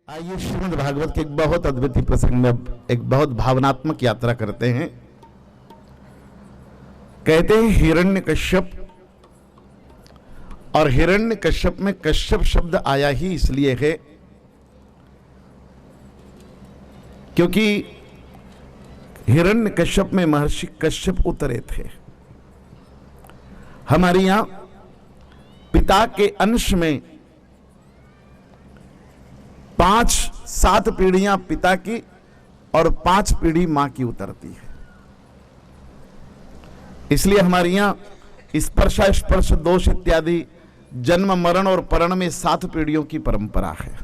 आइए श्रीमद् भागवत के एक बहुत अद्वितीय प्रसंग में एक बहुत भावनात्मक यात्रा करते हैं। कहते हैं हिरण्यकश्यप, और हिरण्यकश्यप में कश्यप शब्द आया ही इसलिए है क्योंकि हिरण्यकश्यप में महर्षि कश्यप उतरे थे। हमारे यहां पिता के अंश में 5-7 पीढ़ियां पिता की और 5 पीढ़ी मां की उतरती है। इसलिए हमारे यहां स्पर्शा स्पर्श दोष इत्यादि जन्म मरण और परण में 7 पीढ़ियों की परंपरा है।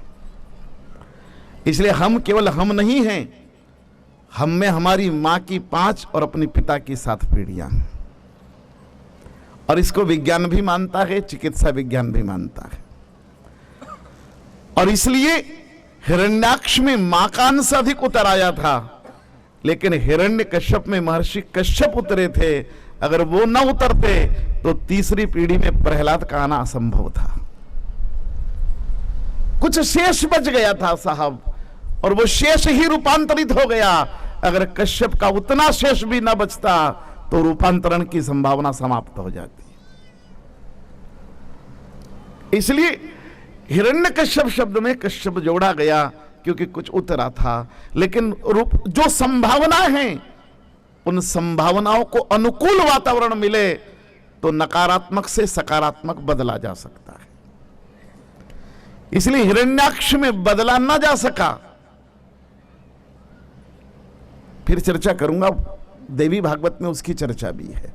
इसलिए हम केवल हम नहीं हैं, हम में हमारी मां की 5 और अपने पिता की 7 पीढ़ियां, और इसको विज्ञान भी मानता है, चिकित्सा विज्ञान भी मानता है। और इसलिए हिरण्याक्ष में मां का अंश अधिक उतर आया था, लेकिन हिरण्यकश्यप में महर्षि कश्यप उतरे थे। अगर वो न उतरते तो तीसरी पीढ़ी में प्रहलाद का आना असंभव था। कुछ शेष बच गया था साहब, और वो शेष ही रूपांतरित हो गया। अगर कश्यप का उतना शेष भी न बचता तो रूपांतरण की संभावना समाप्त हो जाती। इसलिए हिरण्यकश्यप शब्द में कश्यप जोड़ा गया क्योंकि कुछ उतरा था। लेकिन जो संभावना है, उन संभावनाओं को अनुकूल वातावरण मिले तो नकारात्मक से सकारात्मक बदला जा सकता है। इसलिए हिरण्याक्ष में बदला ना जा सका। फिर चर्चा करूंगा, देवी भागवत में उसकी चर्चा भी है।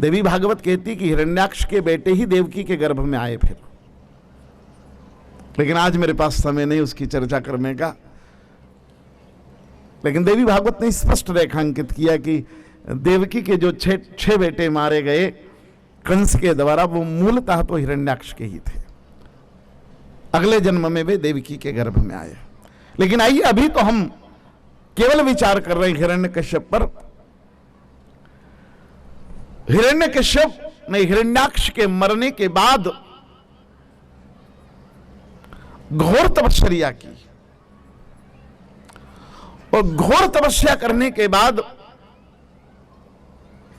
देवी भागवत कहती कि हिरण्याक्ष के बेटे ही देवकी के गर्भ में आए फिर, लेकिन आज मेरे पास समय नहीं उसकी चर्चा करने का। लेकिन देवी भागवत ने स्पष्ट रेखांकित किया कि देवकी के जो 6 बेटे मारे गए कंस के द्वारा, वो मूलतः तो हिरण्याक्ष के ही थे। अगले जन्म में वे देवकी के गर्भ में आए। लेकिन आइए, अभी तो हम केवल विचार कर रहे हैं हिरण्यकश्यप पर। हिरण्यकश्यप ने हिरण्याक्ष के मरने के बाद घोर तपस्या की, और घोर तपस्या करने के बाद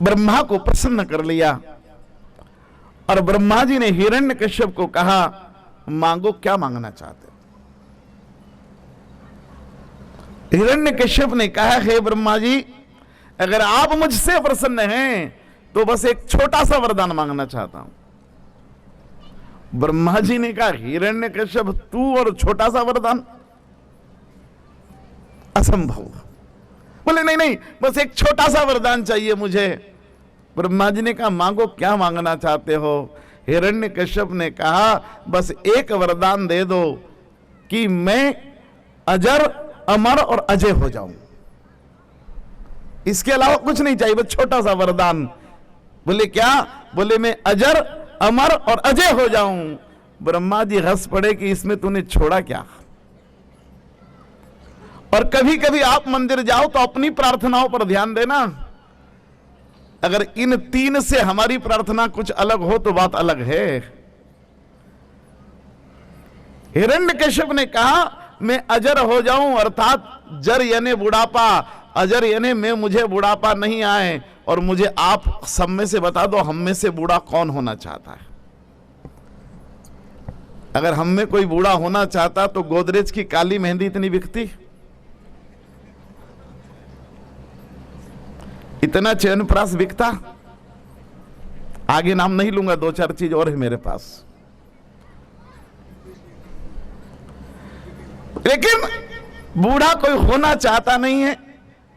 ब्रह्मा को प्रसन्न कर लिया। और ब्रह्मा जी ने हिरण्यकश्यप को कहा, मांगो, क्या मांगना चाहते हो? हिरण्यकश्यप ने कहा, हे ब्रह्मा जी, अगर आप मुझसे प्रसन्न हैं तो बस एक छोटा सा वरदान मांगना चाहता हूं। ब्रह्मा जी ने कहा, हिरण्यकश्यप तू और छोटा सा वरदान, असंभव। बोले नहीं नहीं, बस एक छोटा सा वरदान चाहिए मुझे। ब्रह्मा जी ने कहा, मांगो, क्या मांगना चाहते हो? हिरण्यकश्यप ने कहा, बस एक वरदान दे दो कि मैं अजर, अमर और अजय हो जाऊं। इसके अलावा कुछ नहीं चाहिए, बस छोटा सा वरदान। बोले क्या? बोले मैं अजर, अमर और अजय हो जाऊं। ब्रह्मा जी हंस पड़े कि इसमें तूने छोड़ा क्या? और कभी कभी आप मंदिर जाओ तो अपनी प्रार्थनाओं पर ध्यान देना। अगर इन 3 से हमारी प्रार्थना कुछ अलग हो तो बात अलग है। हिरण्यकश्यप ने कहा, मैं अजर हो जाऊं, अर्थात जर यानी बुढ़ापा, अजर यानी मैं, मुझे बुढ़ापा नहीं आए। और मुझे आप सब में से बता दो, हम में से बूढ़ा कौन होना चाहता है? अगर हम में कोई बूढ़ा होना चाहता तो गोदरेज की काली मेहंदी इतनी बिकती, इतना च्यवनप्राश बिकता? आगे नाम नहीं लूंगा, 2-4 चीज और है मेरे पास। लेकिन बूढ़ा कोई होना चाहता नहीं है।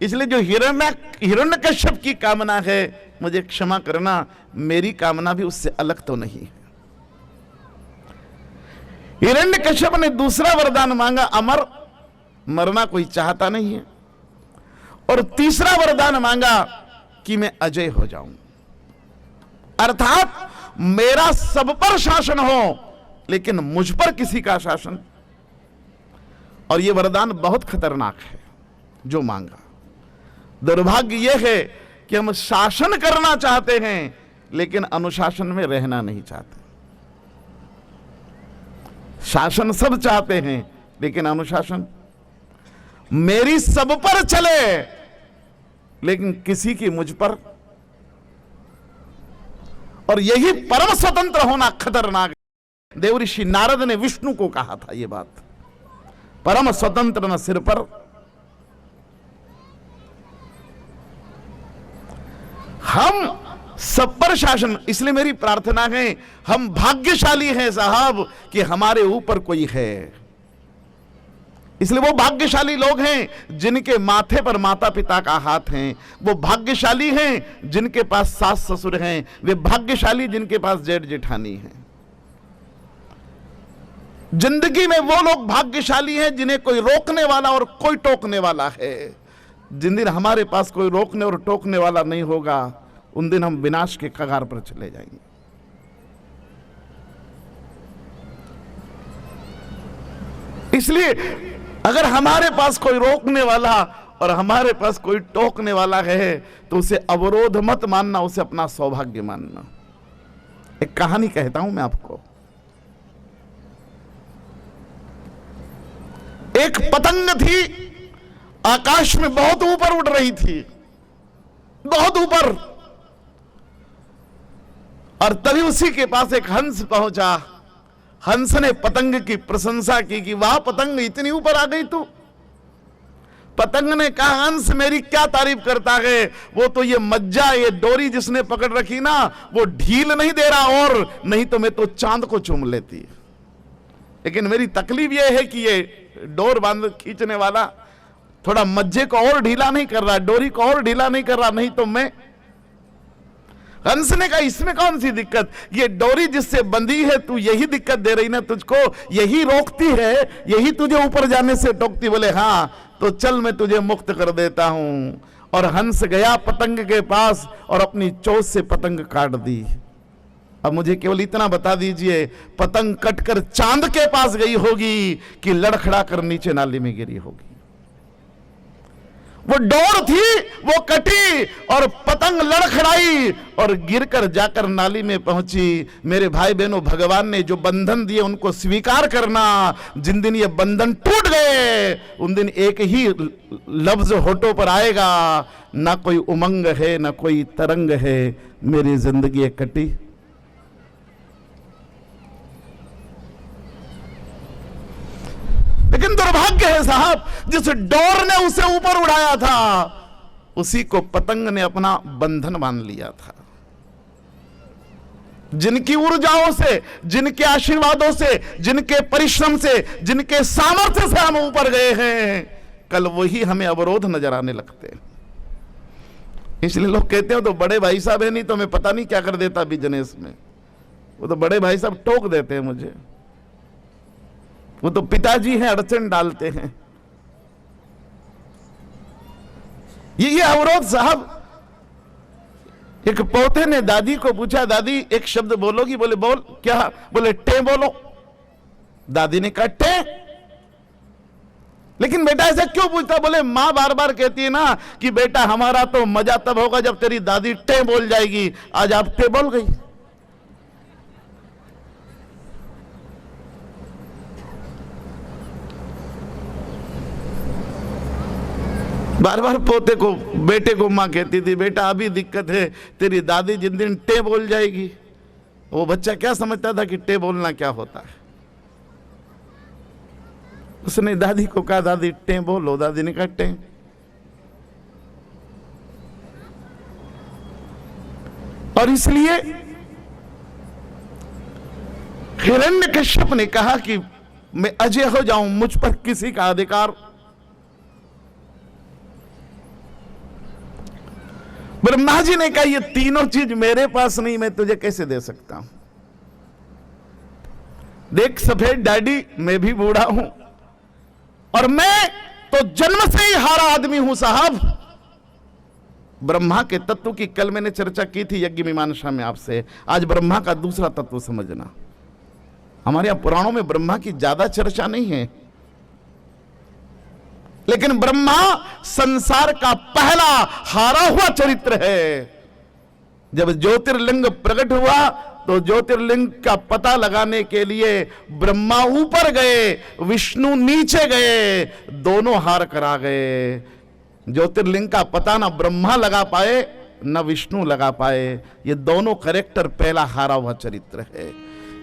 इसलिए जो हिरण्यकश्यप की कामना है, मुझे क्षमा करना, मेरी कामना भी उससे अलग तो नहीं है। हिरण्यकश्यप ने दूसरा वरदान मांगा, अमर, मरना कोई चाहता नहीं है। और तीसरा वरदान मांगा कि मैं अजय हो जाऊं, अर्थात मेरा सब पर शासन हो लेकिन मुझ पर किसी का शासन। और यह वरदान बहुत खतरनाक है जो मांगा। दुर्भाग्य यह है कि हम शासन करना चाहते हैं लेकिन अनुशासन में रहना नहीं चाहते। शासन सब चाहते हैं लेकिन अनुशासन मेरी सब पर चले, लेकिन किसी की मुझ पर। और यही परम स्वतंत्र होना खतरनाक है। देवऋषि नारद ने विष्णु को कहा था यह बात, परम स्वतंत्र न सिर पर। हम सब पर शासन। इसलिए मेरी प्रार्थना है, हम भाग्यशाली हैं साहब कि हमारे ऊपर कोई है। इसलिए वो भाग्यशाली लोग हैं जिनके माथे पर माता पिता का हाथ है, वो भाग्यशाली हैं जिनके पास सास ससुर हैं, वे भाग्यशाली जिनके पास जेठ जेठानी है। जिंदगी में वो लोग भाग्यशाली हैं जिन्हें कोई रोकने वाला और कोई टोकने वाला है। जिन दिन हमारे पास कोई रोकने और टोकने वाला नहीं होगा, उन दिन हम विनाश के कगार पर चले जाएंगे। इसलिए अगर हमारे पास कोई रोकने वाला और हमारे पास कोई टोकने वाला है, तो उसे अवरोध मत मानना, उसे अपना सौभाग्य मानना। एक कहानी कहता हूं मैं आपको। एक पतंग थी, आकाश में बहुत ऊपर उड़ रही थी, बहुत ऊपर। और तभी उसी के पास एक हंस पहुंचा। हंस ने पतंग की प्रशंसा की कि वाह पतंग, इतनी ऊपर आ गई तू। पतंग ने कहा, हंस मेरी क्या तारीफ करता है, वो तो ये मज्जा, ये डोरी जिसने पकड़ रखी ना, वो ढील नहीं दे रहा, और नहीं तो मैं तो चांद को चूम लेती। लेकिन मेरी तकलीफ ये है कि ये डोर बांध खींचने वाला थोड़ा मज्जे को और ढीला नहीं कर रहा, डोरी को और ढीला नहीं कर रहा, नहीं तो मैं। हंस ने कहा, इसमें कौन सी दिक्कत, ये डोरी जिससे बंधी है, तू यही दिक्कत दे रही ना तुझको, यही रोकती है, यही तुझे ऊपर जाने से टोकती। बोले हाँ, तो चल मैं तुझे मुक्त कर देता हूं। और हंस गया पतंग के पास और अपनी चोंच से पतंग काट दी। अब मुझे केवल इतना बता दीजिए, पतंग कटकर चांद के पास गई होगी कि लड़खड़ा कर नीचे नाली में गिरी होगी। वो डोर थी, वो कटी और पतंग लड़खड़ाई और गिरकर जाकर नाली में पहुंची। मेरे भाई बहनों, भगवान ने जो बंधन दिए उनको स्वीकार करना। जिन दिन ये बंधन टूट गए, उन दिन एक ही लफ्ज होठों पर आएगा, ना कोई उमंग है, ना कोई तरंग है, मेरी जिंदगी कटी। लेकिन दुर्भाग्य है साहब, जिस डोर ने उसे ऊपर उड़ाया था, उसी को पतंग ने अपना बंधन मान लिया था। जिनकी ऊर्जाओं से, जिनके आशीर्वादों से, जिनके परिश्रम से, जिनके सामर्थ्य से हम ऊपर गए हैं, कल वही हमें अवरोध नजर आने लगते। इसलिए लोग कहते हो तो बड़े भाई साहब है, नहीं तो मैं पता नहीं क्या कर देता बिजनेस में। वो तो बड़े भाई साहब टोक देते हैं मुझे, वो तो पिताजी हैं, अड़चन डालते हैं। ये अवरोध साहब। एक पोते ने दादी को पूछा, दादी एक शब्द बोलोगी? बोले बोल। क्या? बोले टे बोलो। दादी ने कहा टे। लेकिन बेटा ऐसा क्यों पूछता? बोले मां बार बार कहती है ना कि बेटा हमारा तो मजा तब होगा जब तेरी दादी टे बोल जाएगी। आज आप टे बोल गई। बार बार पोते को, बेटे को मां कहती थी, बेटा अभी दिक्कत है, तेरी दादी जिन दिन टे बोल जाएगी। वो बच्चा क्या समझता था कि टे बोलना क्या होता है। उसने दादी को कहा, दादी टे बोलो। दादी ने कहा टे। और इसलिए हिरण्यकश्यप ने कहा कि मैं अजय हो जाऊं, मुझ पर किसी का अधिकार। ब्रह्मा जी ने कहा, ये तीनों चीज मेरे पास नहीं, मैं तुझे कैसे दे सकता हूं। देख सफेद डैडी, मैं भी बूढ़ा हूं और मैं तो जन्म से ही हारा आदमी हूं साहब। ब्रह्मा के तत्व की कल मैंने चर्चा की थी यज्ञ मीमांसा में आपसे। आज ब्रह्मा का दूसरा तत्व समझना। हमारे यहां पुराणों में ब्रह्मा की ज्यादा चर्चा नहीं है, लेकिन ब्रह्मा संसार का पहला हारा हुआ चरित्र है। जब ज्योतिर्लिंग प्रकट हुआ तो ज्योतिर्लिंग का पता लगाने के लिए ब्रह्मा ऊपर गए, विष्णु नीचे गए, दोनों हार करा गए। ज्योतिर्लिंग का पता ना ब्रह्मा लगा पाए न विष्णु लगा पाए। ये दोनों कैरेक्टर पहला हारा हुआ चरित्र है।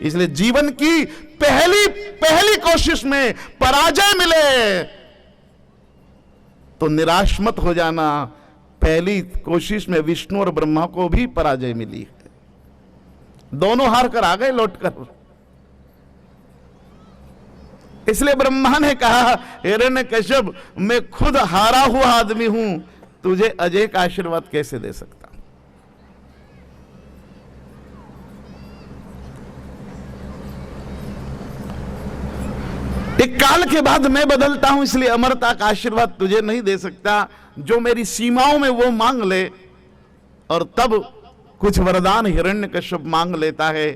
इसलिए जीवन की पहली कोशिश में पराजय मिले तो निराश मत हो जाना। पहली कोशिश में विष्णु और ब्रह्मा को भी पराजय मिली है, दोनों हार कर आ गए लौटकर। इसलिए ब्रह्मा ने कहा, हिरण्यकश्यप मैं खुद हारा हुआ आदमी हूं, तुझे अजय का आशीर्वाद कैसे दे सकता। एक काल के बाद मैं बदलता हूं, इसलिए अमरता का आशीर्वाद तुझे नहीं दे सकता। जो मेरी सीमाओं में वो मांग ले। और तब कुछ वरदान हिरण्यकश्यप मांग लेता है।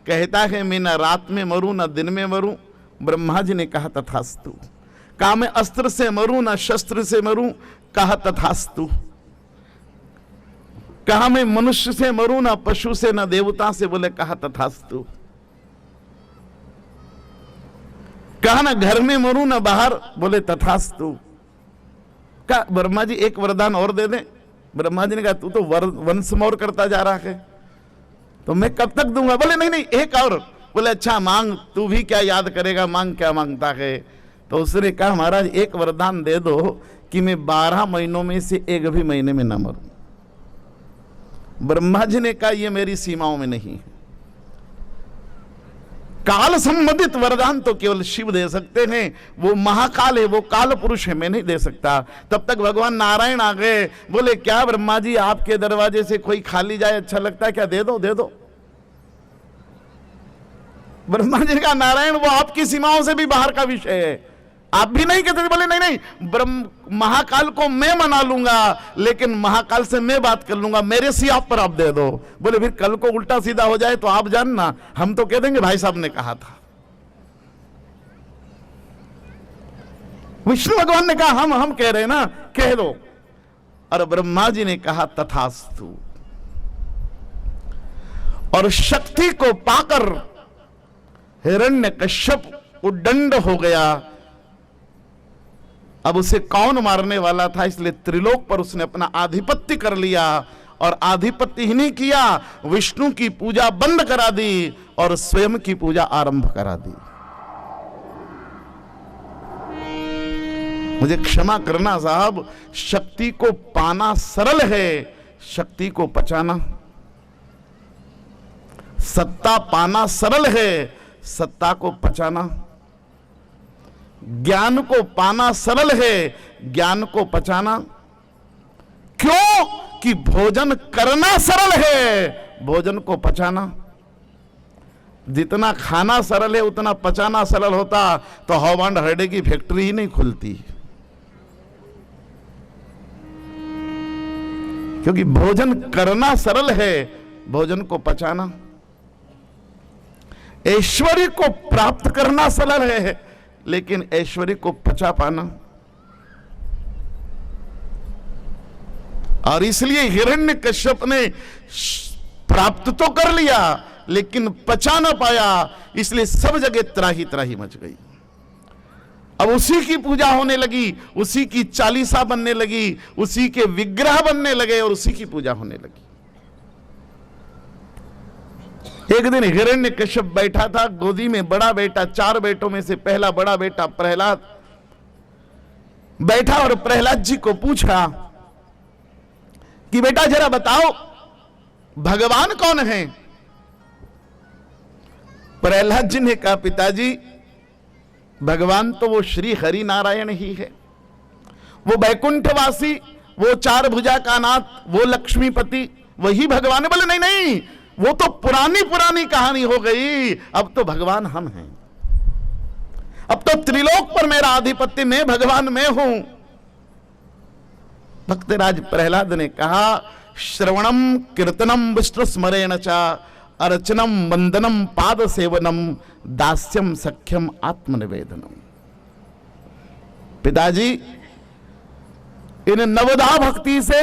कहता है मैं न रात में मरूं न दिन में मरूं। ब्रह्मा जी ने कहा तथास्तु। कहा मैं अस्त्र से मरूं न शस्त्र से मरूं। कहा तथास्तु। कहा मैं मनुष्य से मरूं न पशु से न देवता से। बोले कहा तथास्तु। कहा ना घर में मरूं ना बाहर। बोले तथास्तु। कहा ब्रह्मा जी एक वरदान और दे दें। ब्रह्मा जी ने कहा तू तो वंश मोर करता जा रहा है, तो मैं कब तक दूंगा। बोले नहीं नहीं एक और। बोले अच्छा मांग, तू भी क्या याद करेगा, मांग क्या मांगता है। तो उसने कहा महाराज एक वरदान दे दो कि मैं 12 महीनों में से एक भी महीने में ना मरूं। ब्रह्मा जी ने कहा यह मेरी सीमाओं में नहीं है। काल संबंधित वरदान तो केवल शिव दे सकते हैं, वो महाकाल है, वो काल पुरुष है, मैं नहीं दे सकता। तब तक भगवान नारायण आ गए। बोले क्या ब्रह्मा जी आपके दरवाजे से कोई खाली जाए अच्छा लगता है क्या, दे दो दे दो। ब्रह्मा जी का नारायण वो आपकी सीमाओं से भी बाहर का विषय है, आप भी नहीं कहते। बोले नहीं नहीं महाकाल को मैं मना लूंगा, लेकिन महाकाल से मैं बात कर लूंगा, मेरे सियाप पर आप दे दो। बोले फिर कल को उल्टा सीधा हो जाए तो आप जानना, हम तो कह देंगे भाई साहब ने कहा था। विष्णु भगवान ने कहा हम कह रहे हैं ना, कह दो। और ब्रह्मा जी ने कहा तथास्तु। और शक्ति को पाकर हिरण्यकश्यप उद्दंड हो गया। अब उसे कौन मारने वाला था, इसलिए त्रिलोक पर उसने अपना आधिपत्य कर लिया। और आधिपत्य ही नहीं किया, विष्णु की पूजा बंद करा दी और स्वयं की पूजा आरंभ करा दी। मुझे क्षमा करना साहब, शक्ति को पाना सरल है, शक्ति को पचाना, सत्ता पाना सरल है, सत्ता को पचाना, ज्ञान को पाना सरल है, ज्ञान को पचाना। क्यों कि भोजन करना सरल है, भोजन को पचाना। जितना खाना सरल है उतना पचाना सरल होता तो हॉवांड हर्डे की फैक्ट्री ही नहीं खुलती। क्योंकि भोजन करना सरल है, भोजन को पचाना। ऐश्वर्य को प्राप्त करना सरल है, लेकिन ऐश्वर्य को पचा पाना। और इसलिए हिरण्यकश्यप ने प्राप्त तो कर लिया लेकिन पचा ना पाया, इसलिए सब जगह त्राही त्राही मच गई। अब उसी की पूजा होने लगी, उसी की चालीसा बनने लगी, उसी के विग्रह बनने लगे और उसी की पूजा होने लगी। एक दिन हिरण्यकश्यप बैठा था, गोदी में बड़ा बेटा, 4 बेटों में से पहला बड़ा बेटा प्रहलाद बैठा और प्रहलाद जी को पूछा कि बेटा जरा बताओ भगवान कौन है। प्रहलाद जी ने कहा पिताजी भगवान तो वो श्री हरि नारायण ही है, वो बैकुंठवासी, वो 4 भुजा का नाथ, वो लक्ष्मीपति, वही भगवान है। बोले नहीं नहीं, वो तो पुरानी पुरानी कहानी हो गई, अब तो भगवान हम हैं, अब तो त्रिलोक पर मेरा आधिपत्य, मैं भगवान मैं हूं। भक्तराज प्रहलाद ने कहा श्रवणम कीर्तनम विष्णु स्मरेण च अर्चनम वंदनम पाद सेवनम दास्यम सख्यम आत्मनिवेदनम। पिताजी इन नवदा भक्ति से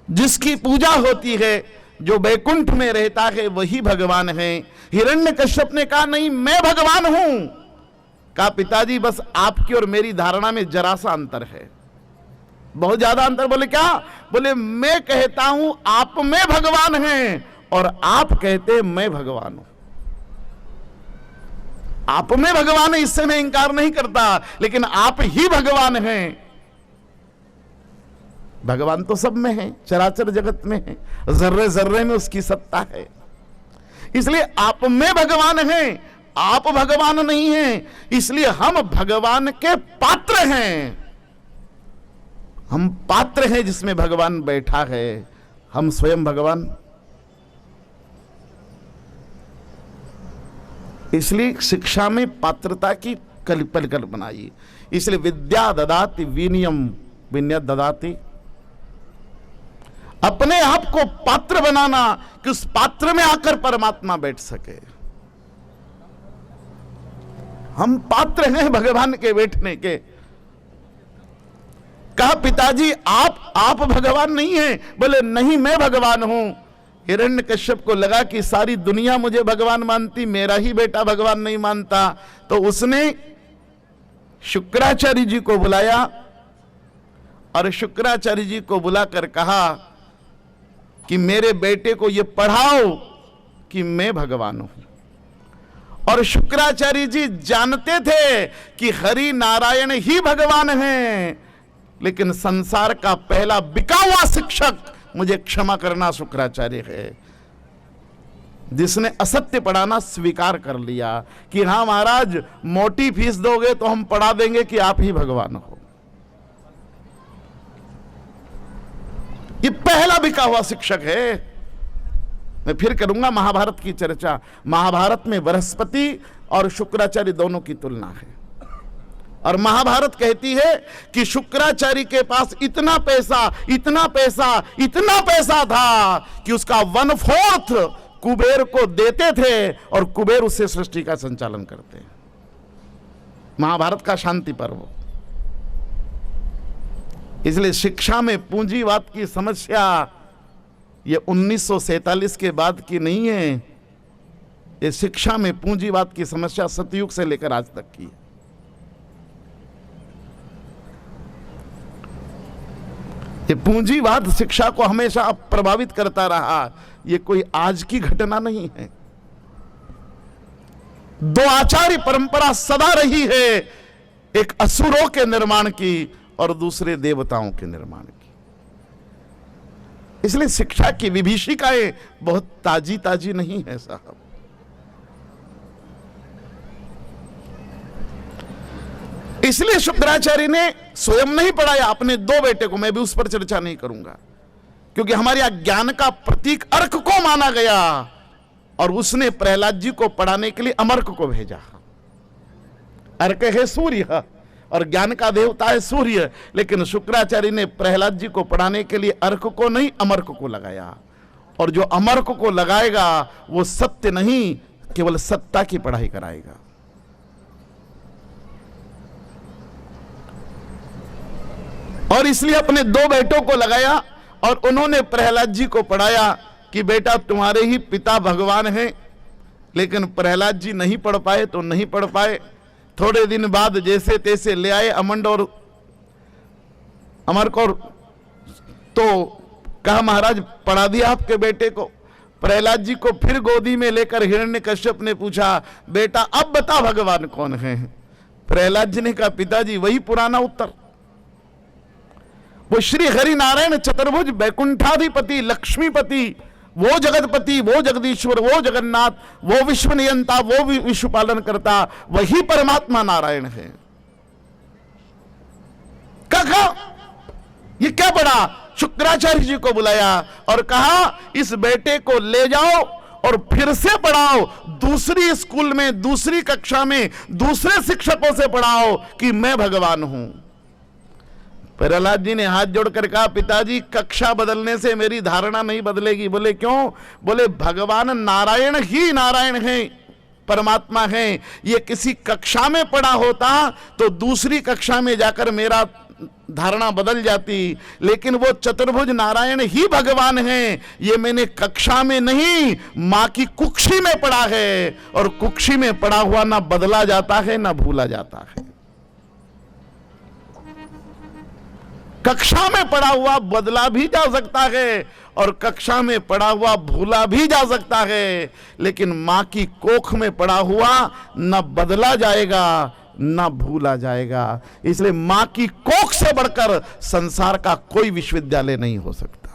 जिसकी पूजा होती है, जो बैकुंठ में रहता है वही भगवान है। हिरण्यकश्यप ने कहा नहीं, मैं भगवान हूं। कहा पिताजी बस आपकी और मेरी धारणा में जरा सा अंतर है, बहुत ज्यादा अंतर। बोले क्या? बोले मैं कहता हूं आप में भगवान हैं और आप कहते हैं मैं भगवान हूं। आप में भगवान है इससे मैं इंकार नहीं करता, लेकिन आप ही भगवान हैं। भगवान तो सब में है, चराचर जगत में है, जर्रे जर्रे में उसकी सत्ता है। इसलिए आप में भगवान हैं, आप भगवान नहीं हैं। इसलिए हम भगवान के पात्र हैं। हम पात्र हैं जिसमें भगवान बैठा है, हम स्वयं भगवान। इसलिए शिक्षा में पात्रता की परिकल्पना आई। इसलिए विद्या ददाति विनयम विनयत ददाति। अपने आप को पात्र बनाना कि उस पात्र में आकर परमात्मा बैठ सके। हम पात्र हैं भगवान के बैठने के। कहा पिताजी आप भगवान नहीं हैं। बोले नहीं, मैं भगवान हूं। हिरण्यकश्यप को लगा कि सारी दुनिया मुझे भगवान मानती, मेरा ही बेटा भगवान नहीं मानता। तो उसने शुक्राचार्य जी को बुलाया और शुक्राचार्य जी को बुलाकर कहा कि मेरे बेटे को यह पढ़ाओ कि मैं भगवान हूं। और शुक्राचार्य जी जानते थे कि हरि नारायण ही भगवान हैं, लेकिन संसार का पहला बिका हुआ शिक्षक, मुझे क्षमा करना, शुक्राचार्य है, जिसने असत्य पढ़ाना स्वीकार कर लिया कि हाँ महाराज मोटी फीस दोगे तो हम पढ़ा देंगे कि आप ही भगवान हो। ये पहला बिका हुआ शिक्षक है। मैं फिर करूंगा महाभारत की चर्चा। महाभारत में बृहस्पति और शुक्राचार्य दोनों की तुलना है, और महाभारत कहती है कि शुक्राचार्य के पास इतना पैसा इतना पैसा इतना पैसा था कि उसका 1/4 कुबेर को देते थे और कुबेर उससे सृष्टि का संचालन करते हैं। महाभारत का शांति पर्व। इसलिए शिक्षा में पूंजीवाद की समस्या ये 1947 के बाद की नहीं है। ये शिक्षा में पूंजीवाद की समस्या सतयुग से लेकर आज तक की है। ये पूंजीवाद शिक्षा को हमेशा प्रभावित करता रहा। ये कोई आज की घटना नहीं है। दो आचार्य परंपरा सदा रही है, एक असुरों के निर्माण की और दूसरे देवताओं के निर्माण की। इसलिए शिक्षा की विभीषिकाएं बहुत ताजी ताजी नहीं है साहब। इसलिए शुक्राचार्य ने स्वयं नहीं पढ़ाया अपने 2 बेटे को। मैं भी उस पर चर्चा नहीं करूंगा, क्योंकि हमारे अज्ञान का प्रतीक अर्क को माना गया और उसने प्रहलाद जी को पढ़ाने के लिए अमर्क को भेजा। अर्क है सूर्य और ज्ञान का देवता है सूर्य, लेकिन शुक्राचार्य ने प्रहलाद जी को पढ़ाने के लिए अर्क को नहीं अमर्क को लगाया। और जो अमर्क को लगाएगा वो सत्य नहीं, केवल सत्ता की पढ़ाई कराएगा। और इसलिए अपने 2 बेटों को लगाया और उन्होंने प्रहलाद जी को पढ़ाया कि बेटा तुम्हारे ही पिता भगवान हैं। लेकिन प्रहलाद जी नहीं पढ़ पाए तो नहीं पढ़ पाए। थोड़े दिन बाद जैसे तैसे ले आए अमंड और अमरक, और तो कहा महाराज पढ़ा दिया आपके बेटे को। प्रहलाद जी को फिर गोदी में लेकर हिरण्यकश्यप ने पूछा बेटा अब बता भगवान कौन है। प्रहलाद जी ने कहा पिताजी वही पुराना उत्तर, वो श्री हरि नारायण चतुर्भुज बैकुंठाधिपति लक्ष्मीपति, वो जगतपति, वो जगदीश्वर, वो जगन्नाथ, वो विश्व नियंता, वो विश्व पालन करता, वही परमात्मा नारायण है। कहा ये क्या पढ़ा? शुक्राचार्य जी को बुलाया और कहा इस बेटे को ले जाओ और फिर से पढ़ाओ, दूसरी स्कूल में, दूसरी कक्षा में, दूसरे शिक्षकों से पढ़ाओ कि मैं भगवान हूं। प्रहलाद जी ने हाथ जोड़कर कहा पिताजी कक्षा बदलने से मेरी धारणा नहीं बदलेगी। बोले क्यों? बोले भगवान नारायण ही नारायण है, परमात्मा है। ये किसी कक्षा में पढ़ा होता तो दूसरी कक्षा में जाकर मेरा धारणा बदल जाती। लेकिन वो चतुर्भुज नारायण ही भगवान हैं, ये मैंने कक्षा में नहीं, मां की कुक्षी में पढ़ा है। और कुक्षी में पढ़ा हुआ ना बदला जाता है ना भूला जाता है। कक्षा में पढ़ा हुआ बदला भी जा सकता है और कक्षा में पढ़ा हुआ भूला भी जा सकता है, लेकिन मां की कोख में पढ़ा हुआ न बदला जाएगा न भूला जाएगा। इसलिए मां की कोख से बढ़कर संसार का कोई विश्वविद्यालय नहीं हो सकता।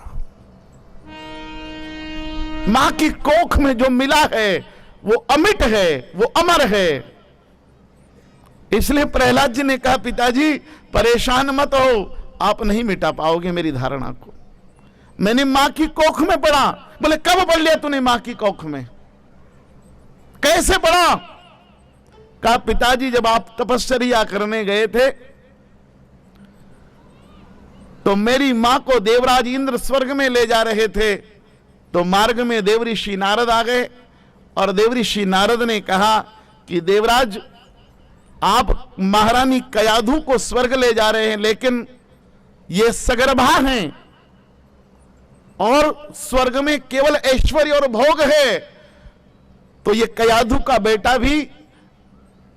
मां की कोख में जो मिला है वो अमिट है, वो अमर है। इसलिए प्रहलाद जी ने कहा, पिताजी परेशान मत हो, आप नहीं मिटा पाओगे मेरी धारणा को। मैंने मां की कोख में पढ़ा। बोले कब पढ़ लिया तूने मां की कोख में, कैसे पढ़ा? कहा पिताजी जब आप तपस्या करने गए थे तो मेरी मां को देवराज इंद्र स्वर्ग में ले जा रहे थे, तो मार्ग में देवऋषि नारद आ गए और देवऋषि नारद ने कहा कि देवराज आप महारानी कयाधु को स्वर्ग ले जा रहे हैं, लेकिन ये सगर्भा हैं और स्वर्ग में केवल ऐश्वर्य और भोग है, तो ये कयाधु का बेटा भी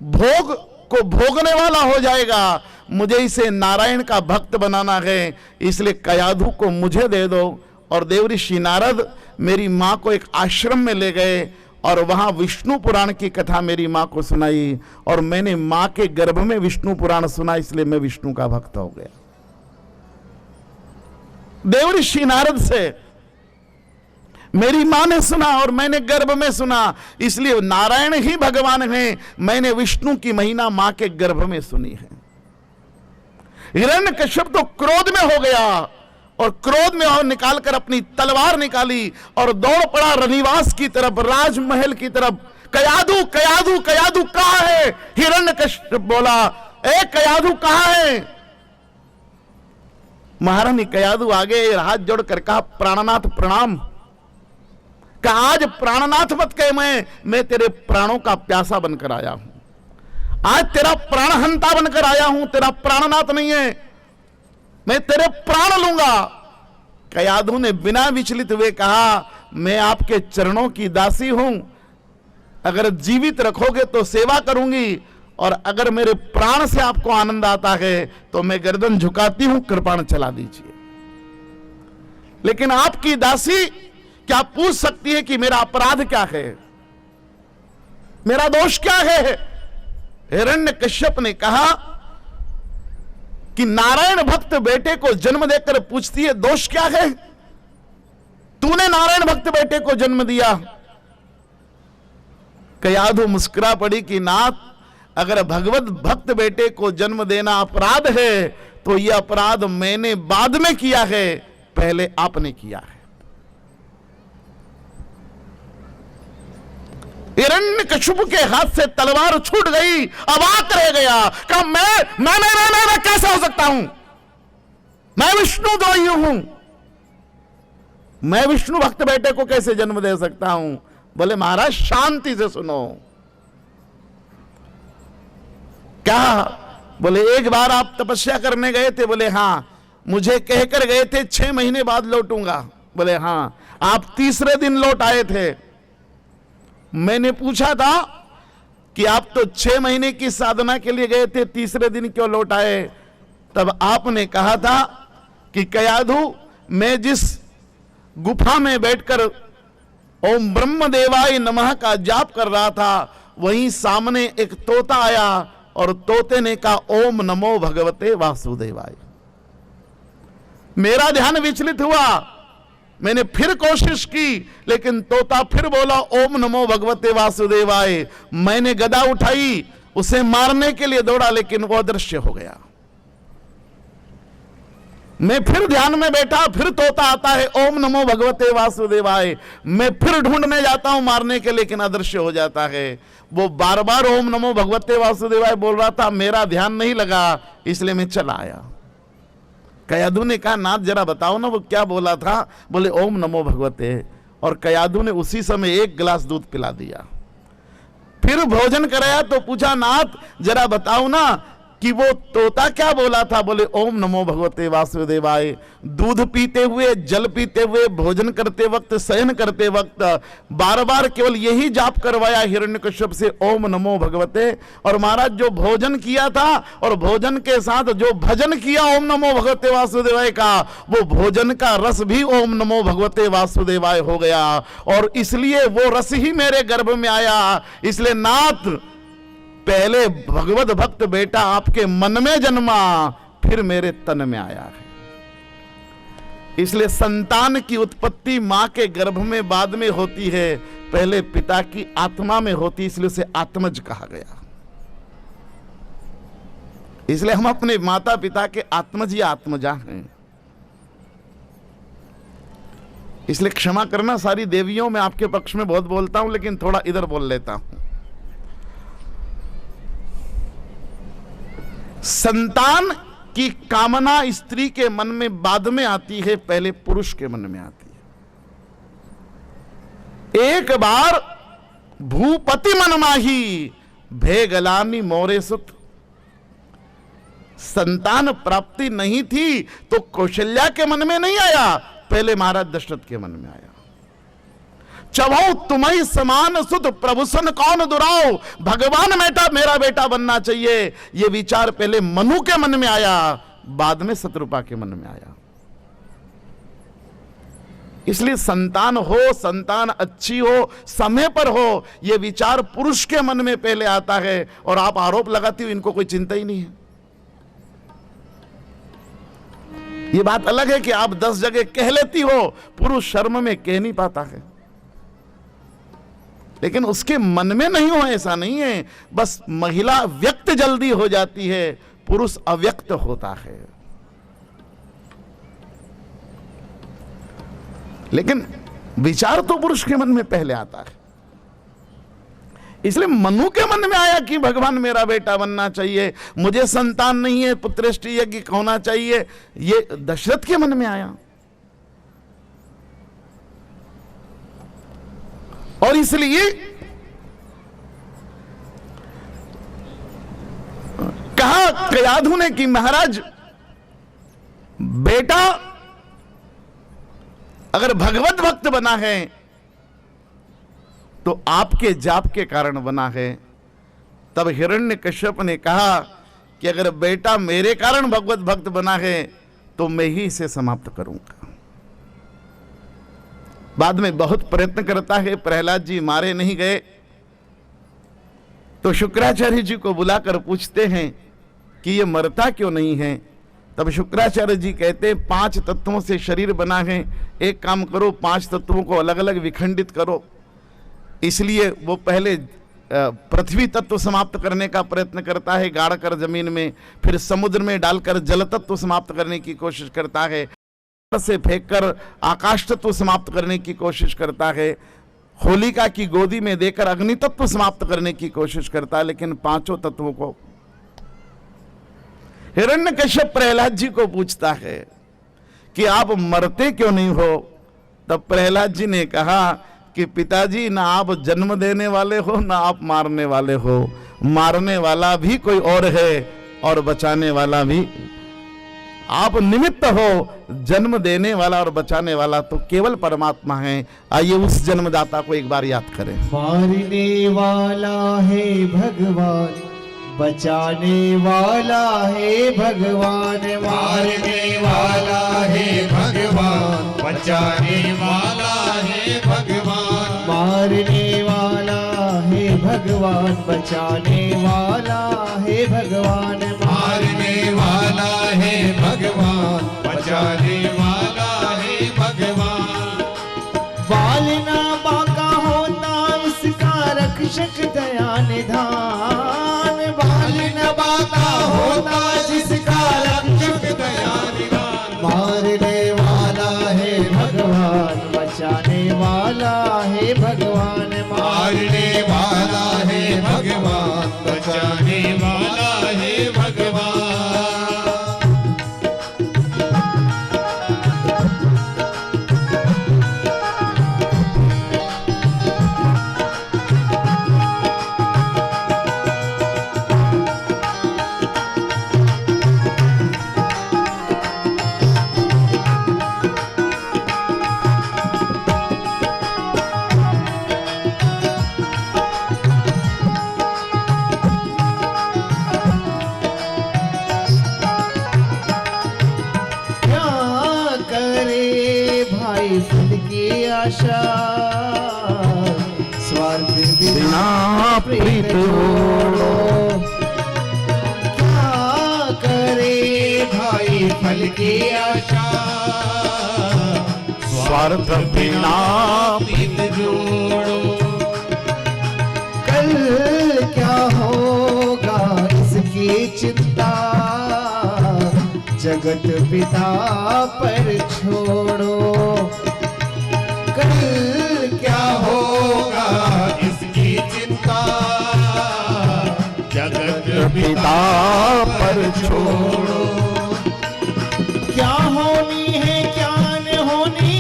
भोग को भोगने वाला हो जाएगा। मुझे इसे नारायण का भक्त बनाना है, इसलिए कयाधु को मुझे दे दो। और देवऋषि नारद मेरी मां को एक आश्रम में ले गए और वहां विष्णु पुराण की कथा मेरी मां को सुनाई, और मैंने मां के गर्भ में विष्णु पुराण सुना, इसलिए मैं विष्णु का भक्त हो गया। देवऋषि नारद से मेरी मां ने सुना और मैंने गर्भ में सुना, इसलिए नारायण ही भगवान हैं। मैंने विष्णु की महिमा मां के गर्भ में सुनी है। हिरण्यकश्यप तो क्रोध में हो गया और क्रोध में और निकालकर अपनी तलवार निकाली और दौड़ पड़ा रनिवास की तरफ, राजमहल की तरफ। कयाधु कयाधु कयाधु कहां है? हिरण्यकश्यप बोला, ए कयाधु कहां है? महारानी कयाधु आगे हाथ जोड़कर कहा, प्राणनाथ प्रणाम। कहा आज प्राणनाथ मत कहे, मैं तेरे प्राणों का प्यासा बनकर आया हूं। आज तेरा प्राणहंता बनकर आया हूं, तेरा प्राणनाथ नहीं है, मैं तेरे प्राण लूंगा। कयाधु ने बिना विचलित हुए कहा, मैं आपके चरणों की दासी हूं, अगर जीवित रखोगे तो सेवा करूंगी, और अगर मेरे प्राण से आपको आनंद आता है तो मैं गर्दन झुकाती हूं, कृपाण चला दीजिए। लेकिन आपकी दासी क्या पूछ सकती है कि मेरा अपराध क्या है, मेरा दोष क्या है? हिरण्यकश्यप ने कहा कि नारायण भक्त बेटे को जन्म देकर पूछती है दोष क्या है? तूने नारायण भक्त बेटे को जन्म दिया। कयाधु मुस्कुरा पड़ी कि नाथ, अगर भगवत भक्त बेटे को जन्म देना अपराध है तो यह अपराध मैंने बाद में किया है, पहले आपने किया है। हिरण्यकश्यप के हाथ से तलवार छूट गई, अवाक रह गया। कहा मैं कैसे हो सकता हूं? मैं विष्णु द्रोही हूं, मैं विष्णु भक्त बेटे को कैसे जन्म दे सकता हूं? बोले महाराज शांति से सुनो। क्या? बोले एक बार आप तपस्या करने गए थे? बोले हां। मुझे कहकर गए थे 6 महीने बाद लौटूंगा? बोले हां। आप तीसरे दिन लौट आए थे। मैंने पूछा था कि आप तो 6 महीने की साधना के लिए गए थे, तीसरे दिन क्यों लौट आए? तब आपने कहा था कि कयाधु, मैं जिस गुफा में बैठकर ओम ब्रह्म देवाय नमः का जाप कर रहा था, वहीं सामने एक तोता आया और तोते ने कहा ओम नमो भगवते वासुदेवाय। मेरा ध्यान विचलित हुआ, मैंने फिर कोशिश की, लेकिन तोता फिर बोला ओम नमो भगवते वासुदेवाय। मैंने गदा उठाई, उसे मारने के लिए दौड़ा, लेकिन वो अदृश्य हो गया। मैं फिर ध्यान में बैठा, फिर तोता आता है ओम नमो भगवते वासुदेवाय। मैं फिर ढूंढने जाता हूं मारने के, लेकिन अदृश्य हो जाता है। वो बार बार ओम नमो भगवते वासुदेवाय बोल रहा था, मेरा ध्यान नहीं लगा, इसलिए मैं चला आया। कयाधु ने कहा नाथ जरा बताओ ना वो क्या बोला था? बोले ओम नमो भगवते। और कयाधु ने उसी समय 1 गिलास दूध पिला दिया। फिर भोजन कराया तो पूछा नाथ जरा बताओ ना कि वो तोता क्या बोला था, बोले ओम नमो भगवते वासुदेवाय। दूध पीते हुए, जल पीते हुए, भोजन करते वक्त, शयन करते वक्त बार बार केवल यही जाप करवाया हिरण्यकश्यप से, ओम नमो भगवते। और महाराज जो भोजन किया था और भोजन के साथ जो भजन किया ओम नमो भगवते वासुदेवाय का, वो भोजन का रस भी ओम नमो भगवते वासुदेवाय हो गया। और इसलिए वो रस ही मेरे गर्भ में आया। इसलिए नाथ, पहले भगवत भक्त बेटा आपके मन में जन्मा, फिर मेरे तन में आया है। इसलिए संतान की उत्पत्ति मां के गर्भ में बाद में होती है, पहले पिता की आत्मा में होती, इसलिए उसे आत्मज कहा गया। इसलिए हम अपने माता पिता के आत्मज या आत्मजा हैं। इसलिए क्षमा करना सारी देवियों, में आपके पक्ष में बहुत बोलता हूं, लेकिन थोड़ा इधर बोल लेता हूं। संतान की कामना स्त्री के मन में बाद में आती है, पहले पुरुष के मन में आती है। एक बार भूपति मन माही भेगलानी मोरे सुत, संतान प्राप्ति नहीं थी तो कौशल्या के मन में नहीं आया, पहले महाराज दशरथ के मन में आया। चवो तुम्हें समान सुत प्रभु सन कौन दुराओ, भगवान बेटा मेरा बेटा बनना चाहिए, यह विचार पहले मनु के मन में आया, बाद में शत्रुपा के मन में आया। इसलिए संतान हो, संतान अच्छी हो, समय पर हो, यह विचार पुरुष के मन में पहले आता है। और आप आरोप लगाती हो इनको कोई चिंता ही नहीं है। यह बात अलग है कि आप 10 जगह कह लेती हो, पुरुष शर्म में कह नहीं पाता है, लेकिन उसके मन में नहीं हो, ऐसा नहीं है। बस महिला व्यक्त जल्दी हो जाती है, पुरुष अव्यक्त होता है। लेकिन विचार तो पुरुष के मन में पहले आता है। इसलिए मनु के मन में आया कि भगवान मेरा बेटा बनना चाहिए, मुझे संतान नहीं है, पुत्रेष्टि यज्ञ होना चाहिए, ये दशरथ के मन में आया। और इसलिए कहा कयाधु ने कि महाराज बेटा अगर भगवत भक्त बना है तो आपके जाप के कारण बना है। तब हिरण्यकश्यप ने कहा कि अगर बेटा मेरे कारण भगवत भक्त बना है तो मैं ही इसे समाप्त करूंगा। बाद में बहुत प्रयत्न करता है, प्रहलाद जी मारे नहीं गए, तो शुक्राचार्य जी को बुलाकर पूछते हैं कि ये मरता क्यों नहीं है। तब शुक्राचार्य जी कहते हैं 5 तत्वों से शरीर बना है, एक काम करो 5 तत्वों को अलग अलग विखंडित करो। इसलिए वो पहले पृथ्वी तत्व समाप्त करने का प्रयत्न करता है, गाड़ कर जमीन में, फिर समुद्र में डालकर जल तत्व समाप्त करने की कोशिश करता है, से फेंककर आकाश तत्व समाप्त करने की कोशिश करता है, होलिका की गोदी में देकर अग्नि तत्व समाप्त करने की कोशिश करता है, लेकिन 5 तत्वों को। हिरण्यकश्यप प्रहलाद जी को पूछता है कि आप मरते क्यों नहीं हो। तब प्रहलाद जी ने कहा कि पिताजी, ना आप जन्म देने वाले हो, ना आप मारने वाले हो, मारने वाला भी कोई और है और बचाने वाला भी आप निमित्त हो। जन्म देने वाला और बचाने वाला तो केवल परमात्मा है। आइए उस जन्मदाता को एक बार याद करें। मारने वाला है भगवान, बचाने वाला है भगवान। मारने वाला है भगवान, बचाने वाला है भगवान। मारने वाला है भगवान, बचाने वाला है भगवान। मारने वाला है भगवान, बचाने वाला है भगवान। बाल ना बाका होता इसका रक्षक दया निधान। बाल न बाका होता जिसका रक्षक दया निधान। मारने वाला है भगवान, बचाने वाला है भगवान। मारने वाला है भगवान, बचाने वाला है भगवान। आशा स्वार्थ बिना बिना प्रीत जोड़ो क्या करे भाई फल की आशा स्वार्थ बिना प्रीत जोड़ो कल क्या होगा इसकी चिंता जगत पिता पर छोड़ो कल क्या होगा इसकी चिंता जगत पिता पर छोड़ो क्या होनी है क्या न होनी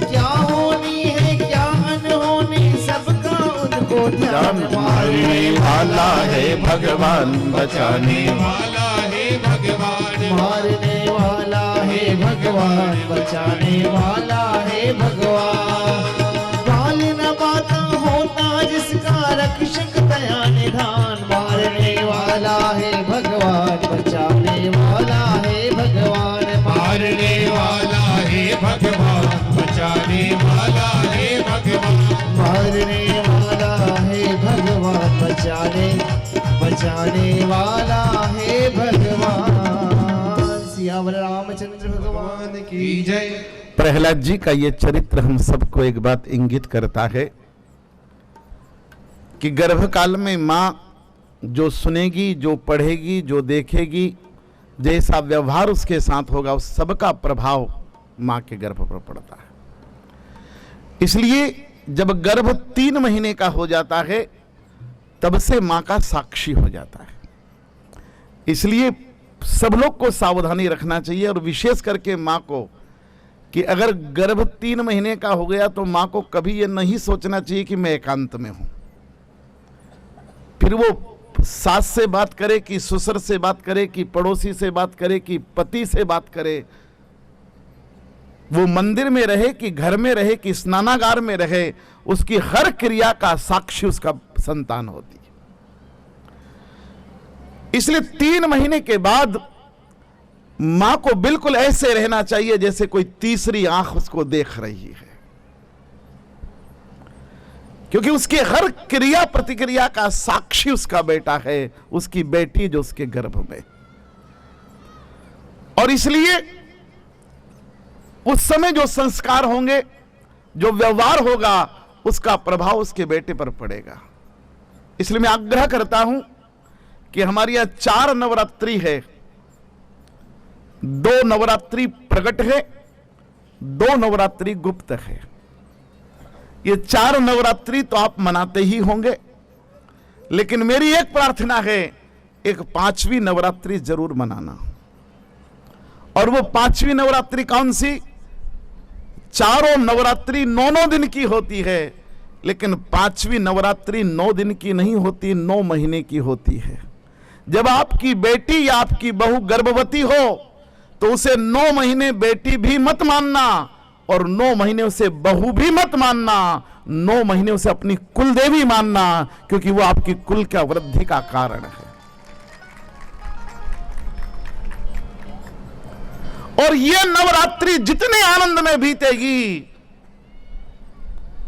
क्या होनी है क्या न होनी सबका उनको ध्यान मारने वाला है भगवान बचाने वाला है भगवान मारने वाला है भगवान बचाने वाला है भगवान बाल न बाता होता जिसका रक्षक दया निधान मारने वाला है भगवान बचाने वाला है भगवान मारने वाला है भगवान बचाने वाला है भगवान मारने वाला है भगवान बचाने वाला है भगवान सियावर रामचंद्र भगवान की जय प्रहलाद जी का ये चरित्र हम सबको एक बात इंगित करता है कि गर्भकाल में माँ जो सुनेगी, जो पढ़ेगी, जो देखेगी, जैसा व्यवहार उसके साथ होगा उस सबका प्रभाव माँ के गर्भ पर पड़ता है। इसलिए जब गर्भ 3 महीने का हो जाता है तब से माँ का साक्षी हो जाता है। इसलिए सब लोग को सावधानी रखना चाहिए और विशेष करके माँ को कि अगर गर्भ 3 महीने का हो गया तो माँ को कभी ये नहीं सोचना चाहिए कि मैं एकांत में हूं। फिर वो सास से बात करे कि ससुर से बात करे कि पड़ोसी से बात करे कि पति से बात करे, वो मंदिर में रहे कि घर में रहे कि स्नानागार में रहे, उसकी हर क्रिया का साक्षी उसका संतान होती है। इसलिए 3 महीने के बाद मां को बिल्कुल ऐसे रहना चाहिए जैसे कोई तीसरी आंख उसको देख रही है, क्योंकि उसके हर क्रिया प्रतिक्रिया का साक्षी उसका बेटा है, उसकी बेटी जो उसके गर्भ में। और इसलिए उस समय जो संस्कार होंगे, जो व्यवहार होगा, उसका प्रभाव उसके बेटे पर पड़ेगा। इसलिए मैं आग्रह करता हूं कि हमारे यहां 4 नवरात्रि है, 2 नवरात्रि प्रकट है, 2 नवरात्रि गुप्त है। ये 4 नवरात्रि तो आप मनाते ही होंगे, लेकिन मेरी एक प्रार्थना है, एक 5वीं नवरात्रि जरूर मनाना। और वो 5वीं नवरात्रि कौन सी? चारों नवरात्रि 9 दिन की होती है, लेकिन 5वीं नवरात्रि 9 दिन की नहीं होती, 9 महीने की होती है। जब आपकी बेटी या आपकी बहू गर्भवती हो तो उसे 9 महीने बेटी भी मत मानना और 9 महीने उसे बहू भी मत मानना, 9 महीने उसे अपनी कुल देवी मानना, क्योंकि वो आपकी कुल का वृद्धि का कारण है। और ये नवरात्रि जितने आनंद में बीतेगी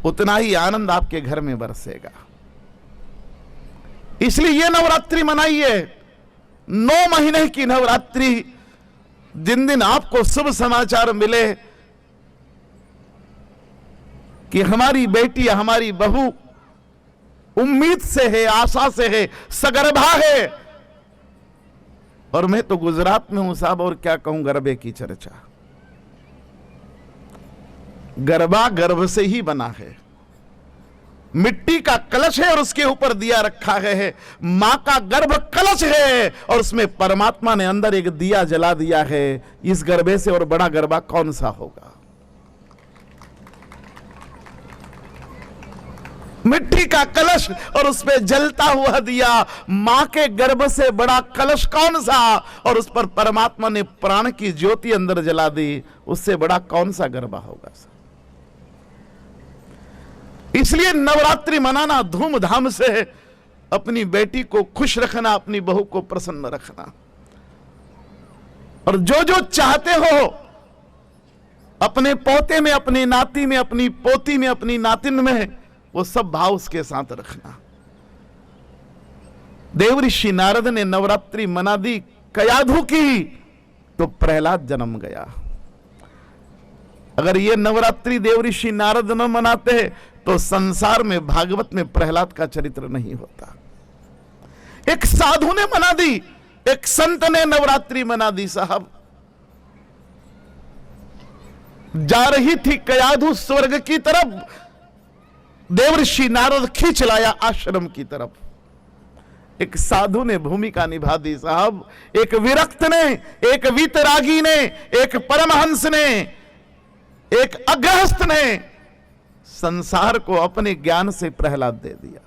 उतना ही आनंद आपके घर में बरसेगा। इसलिए ये नवरात्रि मनाइए, 9 महीने की नवरात्रि। जिन दिन आपको शुभ समाचार मिले कि हमारी बेटी या हमारी बहू उम्मीद से है, आशा से है, सगर्भा है, और मैं तो गुजरात में हूं साहब, और क्या कहूं, गरबे की चर्चा। गरबा गर्भ से ही बना है, मिट्टी का कलश है और उसके ऊपर दिया रखा है। मां का गर्भ कलश है और उसमें परमात्मा ने अंदर एक दिया जला दिया है। इस गरबे से और बड़ा गरबा कौन सा होगा? मिट्टी का कलश और उसमें जलता हुआ दिया, मां के गर्भ से बड़ा कलश कौन सा? और उस पर परमात्मा ने प्राण की ज्योति अंदर जला दी, उससे बड़ा कौन सा गरबा होगा? इसलिए नवरात्रि मनाना, धूमधाम से अपनी बेटी को खुश रखना, अपनी बहू को प्रसन्न रखना। और जो जो चाहते हो अपने पोते में, अपनी नाती में, अपनी पोती में, अपनी नातिन में, वो सब भाव उसके साथ रखना। देवऋषि नारद ने नवरात्रि मना दी कयाधु की, तो प्रहलाद जन्म गया। अगर ये नवरात्रि देवऋषि नारद न मनाते तो संसार में, भागवत में प्रहलाद का चरित्र नहीं होता। एक साधु ने मना दी, एक संत ने नवरात्रि मना दी। साहब, जा रही थी कयाधु स्वर्ग की तरफ, देवऋषि नारद खींच लाया आश्रम की तरफ। एक साधु ने भूमिका निभा दी। साहब, एक विरक्त ने, एक वीतरागी ने, एक परमहंस ने, एक अग्रहस्थ ने संसार को अपने ज्ञान से प्रहलाद दे दिया।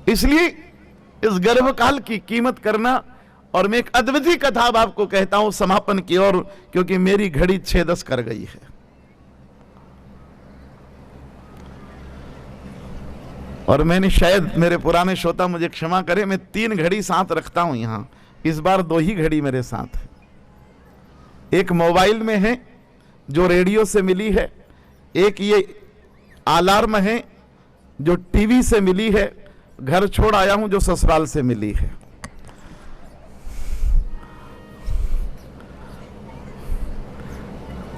इसलिए इस गर्भकाल की कीमत करना। और मैं एक अद्वितीय कथा अब आपको कहता हूं समापन की ओर, क्योंकि मेरी घड़ी 6:10 कर गई है। और मैंने, शायद मेरे पुराने श्रोता मुझे क्षमा करें, मैं 3 घड़ी साथ रखता हूं यहां, इस बार 2 ही घड़ी मेरे साथ है। एक मोबाइल में है जो रेडियो से मिली है, एक ये अलार्म है जो टीवी से मिली है, घर छोड़ आया हूं जो ससुराल से मिली है।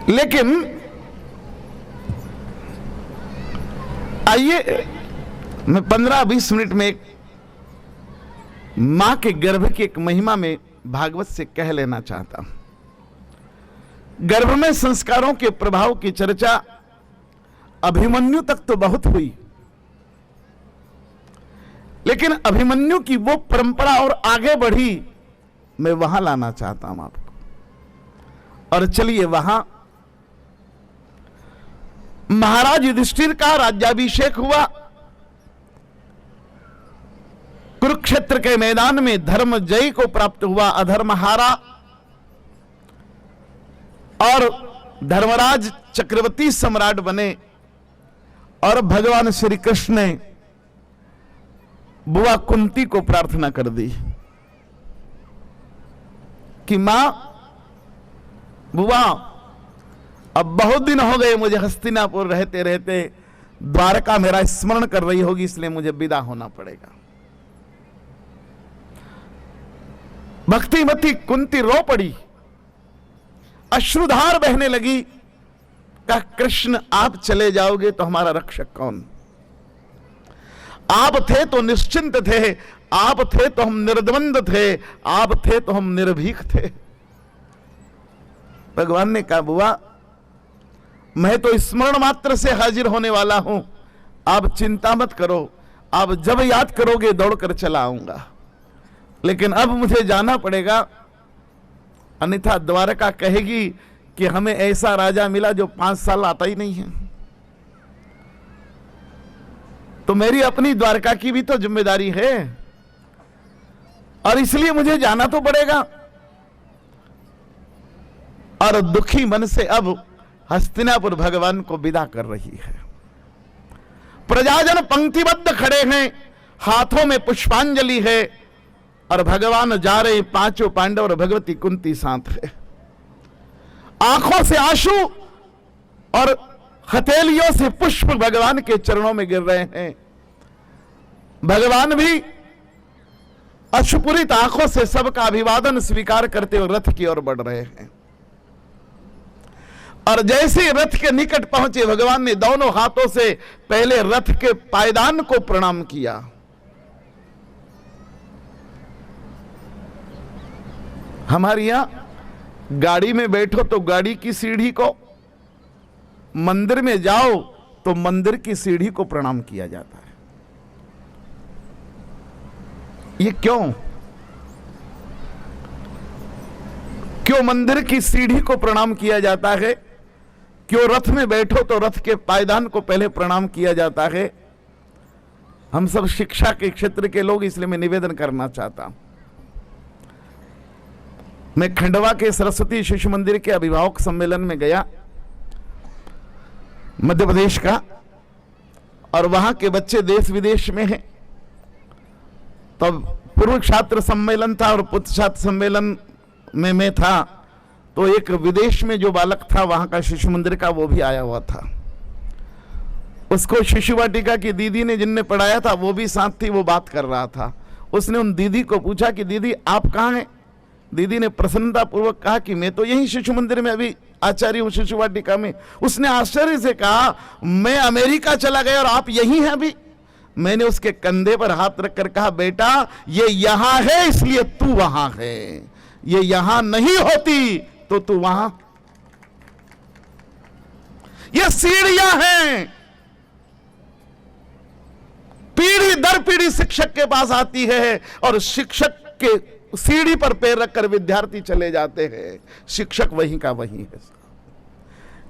लेकिन आइए मैं 15-20 मिनट में एक मां के गर्भ की एक महिमा में भागवत से कह लेना चाहता हूं। गर्भ में संस्कारों के प्रभाव की चर्चा अभिमन्यु तक तो बहुत हुई, लेकिन अभिमन्यु की वो परंपरा और आगे बढ़ी, मैं वहां लाना चाहता हूं आपको। और चलिए, वहां महाराज युधिष्ठिर का राज्याभिषेक हुआ। कुरुक्षेत्र के मैदान में धर्म जय को प्राप्त हुआ, अधर्म हारा, और धर्मराज चक्रवर्ती सम्राट बने। और भगवान श्री कृष्ण ने बुआ कुंती को प्रार्थना कर दी कि मां, बुआ, अब बहुत दिन हो गए मुझे हस्तिनापुर रहते रहते, द्वारका मेरा स्मरण कर रही होगी, इसलिए मुझे विदा होना पड़ेगा। भक्तिमती कुंती रो पड़ी, अश्रुधार बहने लगी। कहा, कृष्ण आप चले जाओगे तो हमारा रक्षक कौन? आप थे तो निश्चिंत थे, आप थे तो हम निर्द्वंद थे, आप थे तो हम निर्भीक थे। भगवान ने कहा, बुआ, मैं तो स्मरण मात्र से हाजिर होने वाला हूं, आप चिंता मत करो, आप जब याद करोगे दौड़कर चला आऊंगा। लेकिन अब मुझे जाना पड़ेगा, अन्यथा द्वारका कहेगी कि हमें ऐसा राजा मिला जो 5 साल आता ही नहीं है। तो मेरी अपनी द्वारका की भी तो जिम्मेदारी है, और इसलिए मुझे जाना तो पड़ेगा। और दुखी मन से अब हस्तिनापुर भगवान को विदा कर रही है। प्रजाजन पंक्तिबद्ध खड़े हैं, हाथों में पुष्पांजलि है, और भगवान जा रहे, 5 पांडव और भगवती कुंती साथ है। आंखों से आंसू और हथेलियों से पुष्प भगवान के चरणों में गिर रहे हैं। भगवान भी अश्रुपूरित आंखों से सबका अभिवादन स्वीकार करते हुए रथ की ओर बढ़ रहे हैं। और जैसे रथ के निकट पहुंचे, भगवान ने दोनों हाथों से पहले रथ के पायदान को प्रणाम किया। हमारे यहां गाड़ी में बैठो तो गाड़ी की सीढ़ी को, मंदिर में जाओ तो मंदिर की सीढ़ी को प्रणाम किया जाता है। ये क्यों? क्यों मंदिर की सीढ़ी को प्रणाम किया जाता है? क्यों रथ में बैठो तो रथ के पायदान को पहले प्रणाम किया जाता है? हम सब शिक्षा के क्षेत्र के लोग, इसलिए मैं निवेदन करना चाहता हूं। मैं खंडवा के सरस्वती शिशु मंदिर के अभिभावक सम्मेलन में गया, मध्य प्रदेश का, और वहां के बच्चे देश विदेश में हैं। तब पूर्व छात्र सम्मेलन था और पुत्र छात्र सम्मेलन में मैं था। तो एक विदेश में जो बालक था वहां का शिशु मंदिर का, वो भी आया हुआ था। उसको शिशु वाटिका की दीदी ने जिनने पढ़ाया था वो भी साथ थी, वो बात कर रहा था। उसने उन दीदी को पूछा कि दीदी आप कहाँ हैं? दीदी ने प्रसन्नता पूर्वक कहा कि मैं तो यही शिशु मंदिर में अभी आचार्य हूं, शिशु वाटिका में। उसने आश्चर्य से कहा मैं अमेरिका चला गया और आप यही हैं अभी? मैंने उसके कंधे पर हाथ रखकर कहा बेटा ये यहां है इसलिए तू वहां है, ये यहां नहीं होती तो तू वहां। ये सीढ़ियां हैं, पीढ़ी दर पीढ़ी शिक्षक के पास आती है और शिक्षक के सीढ़ी पर पैर रखकर विद्यार्थी चले जाते हैं। शिक्षक वहीं का वहीं है,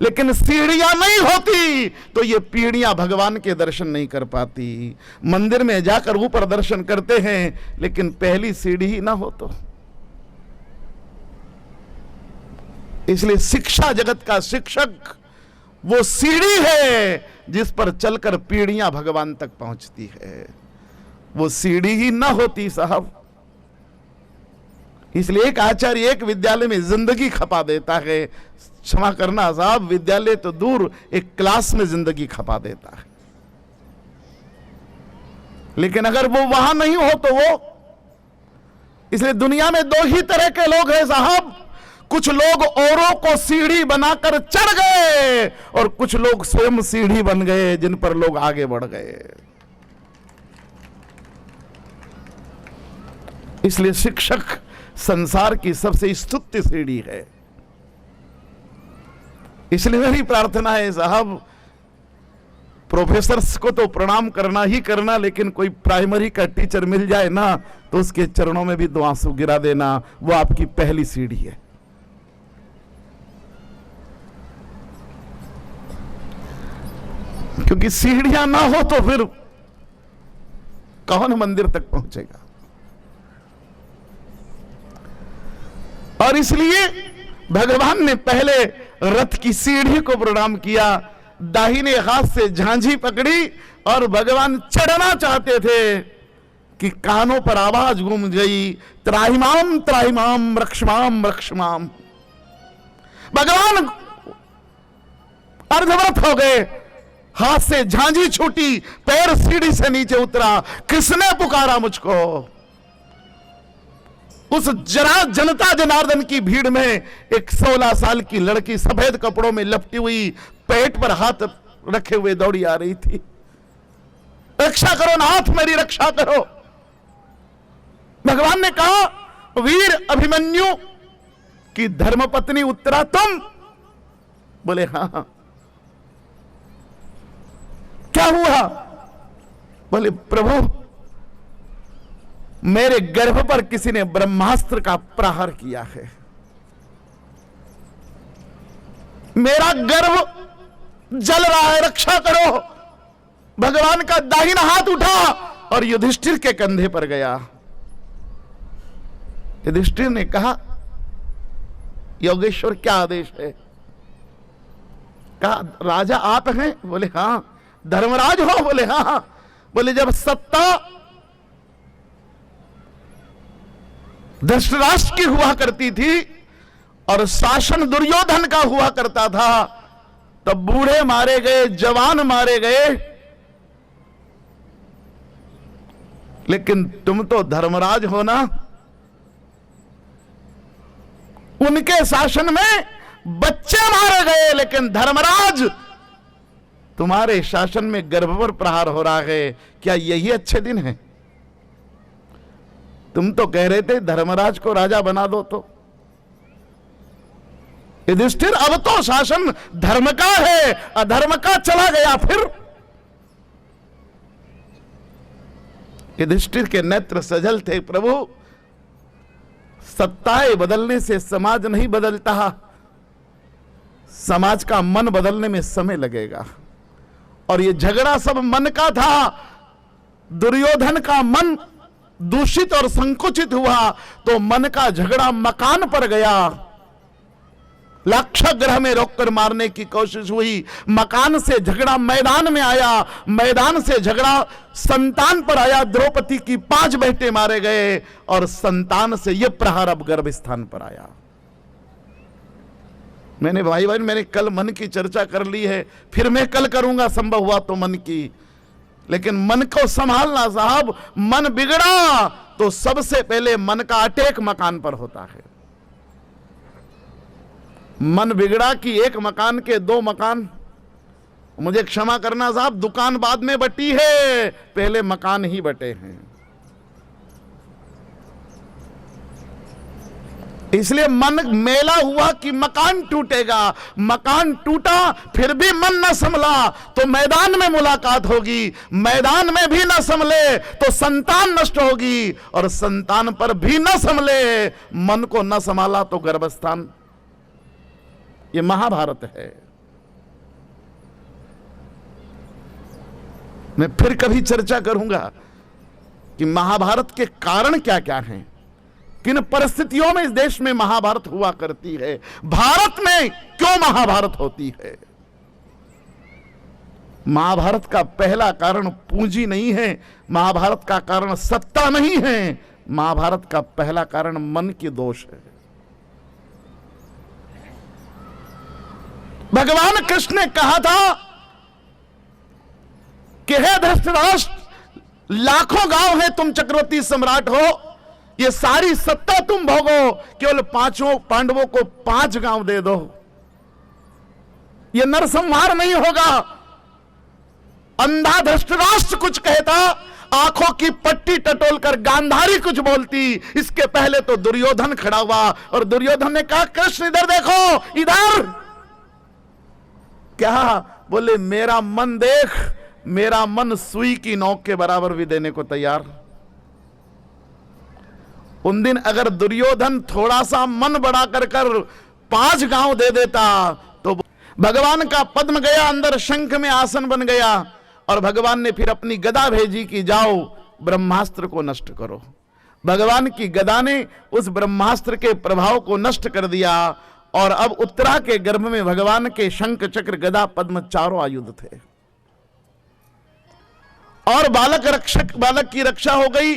लेकिन सीढ़ियां नहीं होती तो ये पीढ़ियां भगवान के दर्शन नहीं कर पाती। मंदिर में जाकर ऊपर दर्शन करते हैं, लेकिन पहली सीढ़ी ही ना हो तो। इसलिए शिक्षा जगत का शिक्षक वो सीढ़ी है जिस पर चलकर पीढ़ियां भगवान तक पहुंचती है। वो सीढ़ी ही ना होती साहब, इसलिए एक आचार्य एक विद्यालय में जिंदगी खपा देता है। क्षमा करना साहब, विद्यालय तो दूर, एक क्लास में जिंदगी खपा देता है। लेकिन अगर वो वहां नहीं हो तो वो, इसलिए दुनिया में दो ही तरह के लोग हैं साहब। कुछ लोग औरों को सीढ़ी बनाकर चढ़ गए और कुछ लोग स्वयं सीढ़ी बन गए जिन पर लोग आगे बढ़ गए। इसलिए शिक्षक संसार की सबसे स्तुत्य सीढ़ी है। इसलिए मेरी प्रार्थना है साहब, प्रोफेसर्स को तो प्रणाम करना ही करना, लेकिन कोई प्राइमरी का टीचर मिल जाए ना तो उसके चरणों में भी 2 आंसू गिरा देना। वो आपकी पहली सीढ़ी है। क्योंकि सीढ़ियां ना हो तो फिर कौन मंदिर तक पहुंचेगा। और इसलिए भगवान ने पहले रथ की सीढ़ी को प्रणाम किया, दाहिने हाथ से झांझी पकड़ी और भगवान चढ़ना चाहते थे कि कानों पर आवाज गूंज गई, त्राहिमाम त्राहिमाम रक्षमाम रक्षमाम। भगवान अर्धवत हो गए, हाथ से झांझी छूटी, पैर सीढ़ी से नीचे उतरा। किसने पुकारा मुझको? उस जनता जनार्दन की भीड़ में एक 16 साल की लड़की सफेद कपड़ों में लपटी हुई, पेट पर हाथ रखे हुए दौड़ी आ रही थी। रक्षा करो नाथ, मेरी रक्षा करो। भगवान ने कहा वीर अभिमन्यु की धर्मपत्नी उत्तरा तुम? बोले हाँ। क्या हुआ? बोले प्रभु मेरे गर्भ पर किसी ने ब्रह्मास्त्र का प्रहार किया है, मेरा गर्भ जल रहा है, रक्षा करो। भगवान का दाहिना हाथ उठा और युधिष्ठिर के कंधे पर गया। युधिष्ठिर ने कहा योगेश्वर क्या आदेश है? कहा राजा आप हैं? बोले हाँ। धर्मराज हो? बोले हाँ। बोले जब सत्ता धृतराष्ट्र की हुआ करती थी और शासन दुर्योधन का हुआ करता था, तब बूढ़े मारे गए, जवान मारे गए, लेकिन तुम तो धर्मराज हो ना। उनके शासन में बच्चे मारे गए, लेकिन धर्मराज तुम्हारे शासन में गर्भ पर प्रहार हो रहा है। क्या यही अच्छे दिन है? तुम तो कह रहे थे धर्मराज को राजा बना दो। तो युधिष्ठिर अब तो शासन धर्म का है, अधर्म का चला गया। फिर युधिष्ठिर के नेत्र सजल थे, प्रभु सत्ताएं बदलने से समाज नहीं बदलता, समाज का मन बदलने में समय लगेगा। और ये झगड़ा सब मन का था। दुर्योधन का मन दूषित और संकुचित हुआ तो मन का झगड़ा मकान पर गया। लाक्षागृह में रोककर मारने की कोशिश हुई, मकान से झगड़ा मैदान में आया, मैदान से झगड़ा संतान पर आया। द्रौपदी की 5 बेटे मारे गए और संतान से यह प्रहार अब गर्भ स्थान पर आया। मैंने मैंने कल मन की चर्चा कर ली है, फिर मैं कल करूंगा संभव हुआ तो मन की। लेकिन मन को संभालना साहब, मन बिगड़ा तो सबसे पहले मन का अटैक मकान पर होता है। मन बिगड़ा कि एक मकान के दो मकान, मुझे क्षमा करना साहब, दुकान बाद में बटी है, पहले मकान ही बटे हैं। इसलिए मन मेला हुआ कि मकान टूटेगा, मकान टूटा फिर भी मन न संभला तो मैदान में मुलाकात होगी, मैदान में भी न संभले तो संतान नष्ट होगी, और संतान पर भी न संभले, मन को न संभाला तो गर्भस्थान। ये महाभारत है। मैं फिर कभी चर्चा करूंगा कि महाभारत के कारण क्या क्या हैं, किन परिस्थितियों में इस देश में महाभारत हुआ करती है, भारत में क्यों महाभारत होती है। महाभारत का पहला कारण पूंजी नहीं है, महाभारत का कारण सत्ता नहीं है, महाभारत का पहला कारण मन की दोष है। भगवान कृष्ण ने कहा था कि हे धृतराष्ट्र, लाखों गांव है, तुम चक्रवर्ती सम्राट हो, ये सारी सत्ता तुम भोगो, केवल पांचों पांडवों को 5 गांव दे दो, ये नरसंहार नहीं होगा। अंधा धृतराष्ट्र कुछ कहता, आंखों की पट्टी टटोल कर गांधारी कुछ बोलती, इसके पहले तो दुर्योधन खड़ा हुआ, और दुर्योधन ने कहा कृष्ण इधर देखो, इधर। क्या बोले, मेरा मन देख, मेरा मन सुई की नोक के बराबर भी देने को तैयार। उन दिन अगर दुर्योधन थोड़ा सा मन बड़ा कर 5 गांव दे देता तो भगवान का पद्म गया अंदर, शंख में आसन बन गया, और भगवान ने फिर अपनी गदा भेजी कि जाओ ब्रह्मास्त्र को नष्ट करो। भगवान की गदा ने उस ब्रह्मास्त्र के प्रभाव को नष्ट कर दिया, और अब उत्तरा के गर्भ में भगवान के शंख चक्र गदा पद्म चारों आयुध थे, और बालक की रक्षा हो गई।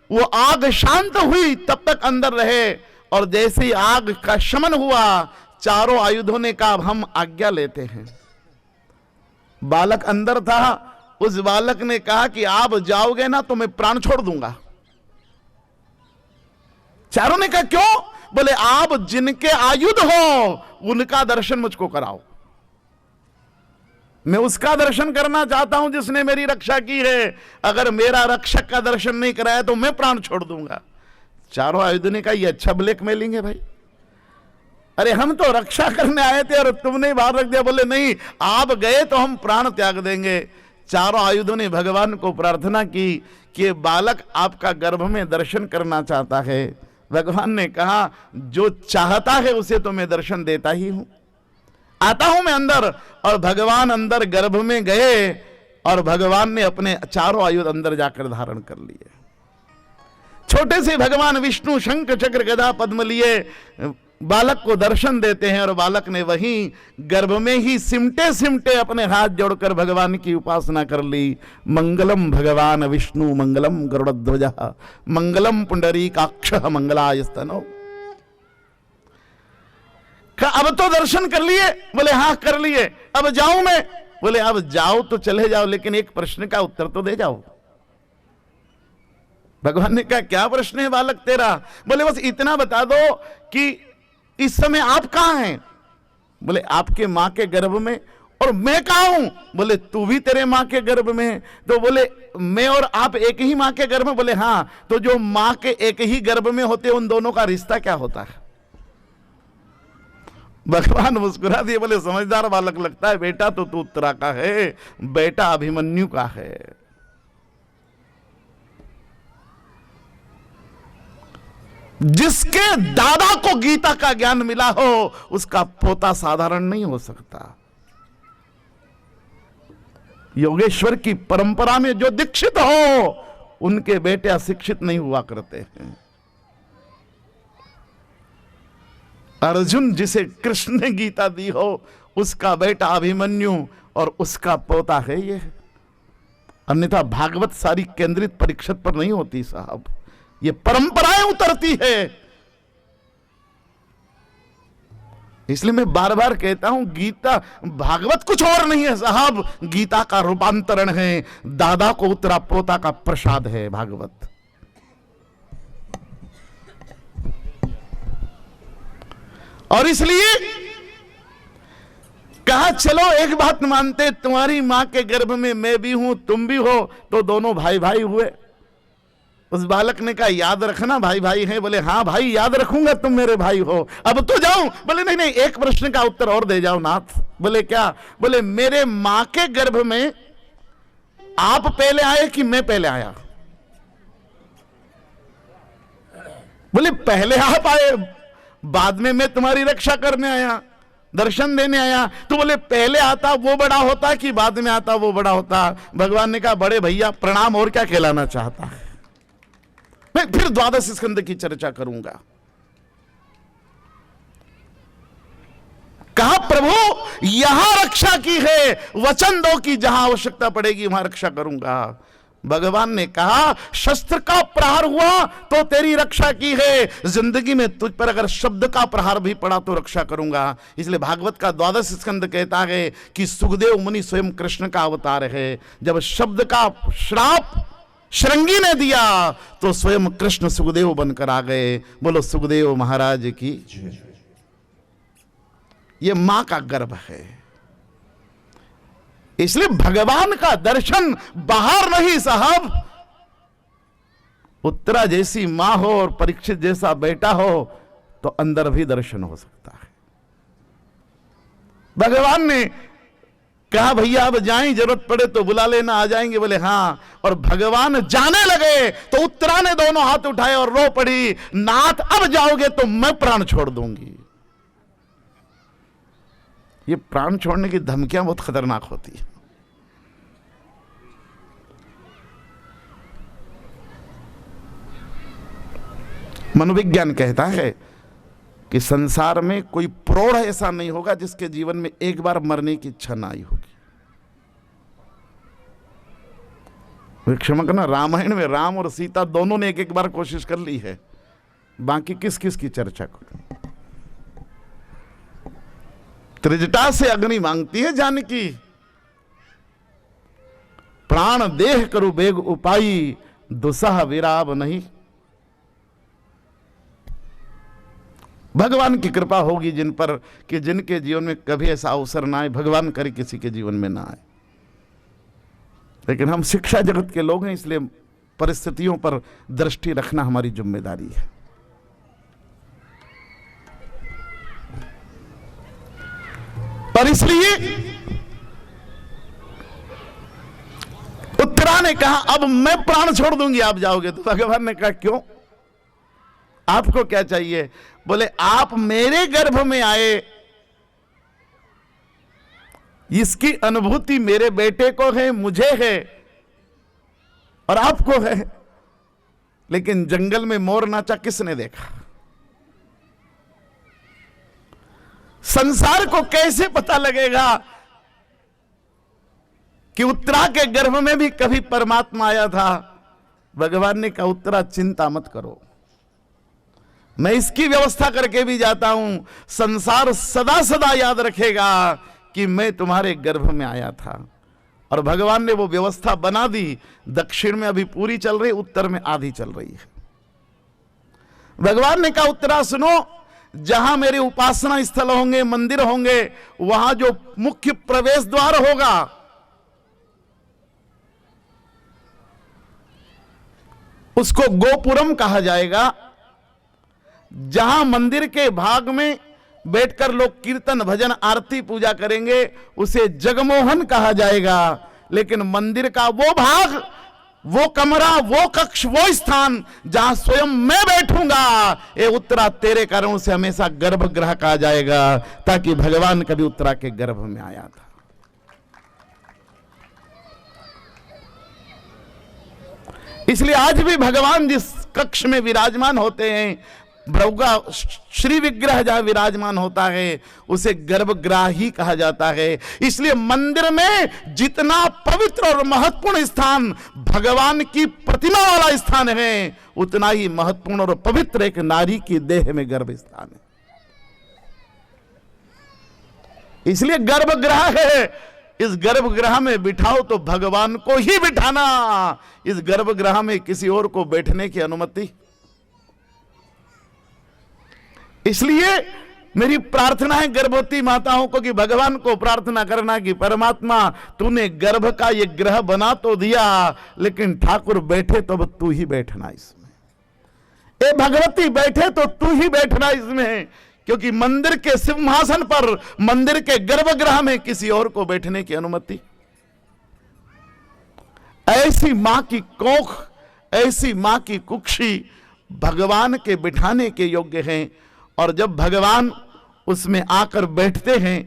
वो आग शांत हुई तब तक अंदर रहे, और जैसे ही आग का शमन हुआ, चारों आयुधों ने कहा हम आज्ञा लेते हैं। बालक अंदर था, उस बालक ने कहा कि आप जाओगे ना तो मैं प्राण छोड़ दूंगा। चारों ने कहा क्यों? बोले आप जिनके आयुध हो उनका दर्शन मुझको कराओ, मैं उसका दर्शन करना चाहता हूं जिसने मेरी रक्षा की है, अगर मेरा रक्षक का दर्शन नहीं कराया तो मैं प्राण छोड़ दूंगा। चारों आयुधों ने कहा ये अच्छा ब्लैकमेलिंग है भाई, अरे हम तो रक्षा करने आए थे और तुमने बाहर रख दिया। बोले नहीं, आप गए तो हम प्राण त्याग देंगे। चारों आयुधों ने भगवान को प्रार्थना की कि बालक आपका गर्भ में दर्शन करना चाहता है। भगवान ने कहा जो चाहता है उसे तो मैं दर्शन देता ही हूं, आता हूं मैं अंदर। और भगवान अंदर गर्भ में गए, और भगवान ने अपने चारों आयुध अंदर जाकर धारण कर लिए। छोटे से भगवान विष्णु शंख चक्र गदा पद्म लिए बालक को दर्शन देते हैं, और बालक ने वहीं गर्भ में ही सिमटे सिमटे अपने हाथ जोड़कर भगवान की उपासना कर ली। मंगलम भगवान विष्णु मंगलम गरुड़ध्वज मंगलम पुंडरीकाक्ष मंगलायस्तनो। अब तो दर्शन कर लिए? बोले हाँ कर लिए। अब जाऊं मैं? बोले अब जाओ तो चले जाओ, लेकिन एक प्रश्न का उत्तर तो दे जाओ। भगवान ने कहा क्या प्रश्न है बालक तेरा? बोले बस इतना बता दो कि इस समय आप कहां हैं? बोले आपके मां के गर्भ में। और मैं कहां हूं? बोले तू भी तेरे मां के गर्भ में। तो बोले मैं और आप एक ही मां के गर्भ में? बोले हां। तो जो मां के एक ही गर्भ में होते उन दोनों का रिश्ता क्या होता है? भगवान मुस्कुरा दिए, बोले समझदार बालक लगता है, बेटा तो तू उत्तरा का है, बेटा अभिमन्यु का है। जिसके दादा को गीता का ज्ञान मिला हो उसका पोता साधारण नहीं हो सकता। योगेश्वर की परंपरा में जो दीक्षित हो उनके बेटे अशिक्षित नहीं हुआ करते हैं। अर्जुन जिसे कृष्ण ने गीता दी हो उसका बेटा अभिमन्यु और उसका पोता है ये। अन्यथा भागवत सारी केंद्रित परीक्षित पर नहीं होती साहब, ये परंपराएं उतरती है। इसलिए मैं बार बार कहता हूं गीता भागवत कुछ और नहीं है साहब, गीता का रूपांतरण है, दादा को उत्तरा पोता का प्रसाद है भागवत। और इसलिए कहा चलो एक बात मानते, तुम्हारी मां के गर्भ में मैं भी हूं तुम भी हो, तो दोनों भाई भाई हुए। उस बालक ने कहा याद रखना भाई भाई हैं। बोले हाँ भाई याद रखूंगा, तुम मेरे भाई हो। अब तो जाऊं? बोले नहीं नहीं, एक प्रश्न का उत्तर और दे जाओ नाथ। बोले क्या? बोले मेरे मां के गर्भ में आप पहले आए कि मैं पहले आया? बोले पहले आप आए, बाद में मैं तुम्हारी रक्षा करने आया, दर्शन देने आया। तो बोले पहले आता वो बड़ा होता कि बाद में आता वो बड़ा होता? भगवान ने कहा बड़े भैया प्रणाम, और क्या कहलाना चाहता है? मैं फिर द्वादश स्कंद की चर्चा करूंगा। कहा प्रभु यहां रक्षा की है, वचन दो कि जहां आवश्यकता पड़ेगी वहां रक्षा करूंगा। भगवान ने कहा शस्त्र का प्रहार हुआ तो तेरी रक्षा की है, जिंदगी में तुझ पर अगर शब्द का प्रहार भी पड़ा तो रक्षा करूंगा। इसलिए भागवत का द्वादश स्कंद कहता है कि सुखदेव मुनि स्वयं कृष्ण का अवतार है। जब शब्द का श्राप श्रृंगी ने दिया तो स्वयं कृष्ण सुखदेव बनकर आ गए। बोलो सुखदेव महाराज की। ये मां का गर्भ है, इसलिए भगवान का दर्शन बाहर नहीं साहब। उत्तरा जैसी मां हो और परीक्षित जैसा बेटा हो तो अंदर भी दर्शन हो सकता है। भगवान ने कहा भैया अब जाएं, जरूरत पड़े तो बुला लेना, आ जाएंगे। बोले हाँ। और भगवान जाने लगे तो उत्तरा ने दोनों हाथ उठाए और रो पड़ी, नाथ अब जाओगे तो मैं प्राण छोड़ दूंगी। ये प्राण छोड़ने की धमकियां बहुत खतरनाक होती है। मनोविज्ञान कहता है कि संसार में कोई प्रौढ़ ऐसा नहीं होगा जिसके जीवन में एक बार मरने की इच्छा ना आई होगी। क्षमा करना, रामायण में राम और सीता दोनों ने एक एक बार कोशिश कर ली है, बाकी किस किस की चर्चा करूं। त्रिजटा से अग्नि मांगती है जानकी, प्राण देह करु बेग उपाई, दुसह विराब नहीं। भगवान की कृपा होगी जिन पर कि जिनके जीवन में कभी ऐसा अवसर ना आए, भगवान करे किसी के जीवन में ना आए। लेकिन हम शिक्षा जगत के लोग हैं, इसलिए परिस्थितियों पर दृष्टि रखना हमारी जिम्मेदारी है। पर इसलिए उत्तरा ने कहा अब मैं प्राण छोड़ दूंगी आप जाओगे तो। भगवान ने कहा क्यों, आपको क्या चाहिए? बोले आप मेरे गर्भ में आए, इसकी अनुभूति मेरे बेटे को है, मुझे है और आपको है। लेकिन जंगल में मोर नाचा किसने देखा? संसार को कैसे पता लगेगा कि उत्तरा के गर्भ में भी कभी परमात्मा आया था? भगवान ने कहा उत्तरा चिंता मत करो, मैं इसकी व्यवस्था करके भी जाता हूं, संसार सदा सदा याद रखेगा कि मैं तुम्हारे गर्भ में आया था। और भगवान ने वो व्यवस्था बना दी। दक्षिण में अभी पूरी चल रही, उत्तर में आधी चल रही है। भगवान ने कहा उत्तरा सुनो, जहां मेरे उपासना स्थल होंगे, मंदिर होंगे, वहां जो मुख्य प्रवेश द्वार होगा उसको गोपुरम कहा जाएगा। जहां मंदिर के भाग में बैठकर लोग कीर्तन भजन आरती पूजा करेंगे उसे जगमोहन कहा जाएगा। लेकिन मंदिर का वो भाग, वो कमरा, वो कक्ष, वो स्थान जहां स्वयं मैं बैठूंगा, ये उत्तरा तेरे कारणों से हमेशा गर्भगृह कहा जाएगा, ताकि भगवान कभी उत्तरा के गर्भ में आया था। इसलिए आज भी भगवान जिस कक्ष में विराजमान होते हैं, भ्रौगा श्री विग्रह जहां विराजमान होता है उसे गर्भगृह ही कहा जाता है। इसलिए मंदिर में जितना पवित्र और महत्वपूर्ण स्थान भगवान की प्रतिमा वाला स्थान है, उतना ही महत्वपूर्ण और पवित्र एक नारी की देह में गर्भ स्थान है। इसलिए गर्भगृह है, इस गर्भगृह में बिठाओ तो भगवान को ही बिठाना, इस गर्भगृह में किसी और को बैठने की अनुमति। इसलिए मेरी प्रार्थना है गर्भवती माताओं को कि भगवान को प्रार्थना करना कि परमात्मा तूने गर्भ का ये ग्रह बना तो दिया, लेकिन ठाकुर बैठे तो अब तू ही बैठना इसमें, ए भगवती बैठे तो तू ही बैठना इसमें, क्योंकि मंदिर के सिंहासन पर, मंदिर के गर्भगृह में किसी और को बैठने की अनुमति। ऐसी मां की कोख, ऐसी मां की कुक्षी भगवान के बिठाने के योग्य हैं। और जब भगवान उसमें आकर बैठते हैं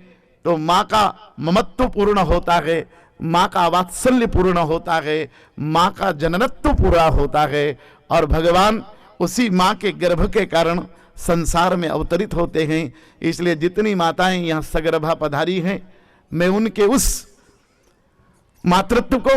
तो मां का ममत्व पूर्ण होता है, मां का वात्सल्य पूर्ण होता है, मां का जननत्व पूरा होता है, और भगवान उसी मां के गर्भ के कारण संसार में अवतरित होते हैं। इसलिए जितनी माताएं यहां सगर्भा पधारी हैं, मैं उनके उस मातृत्व को,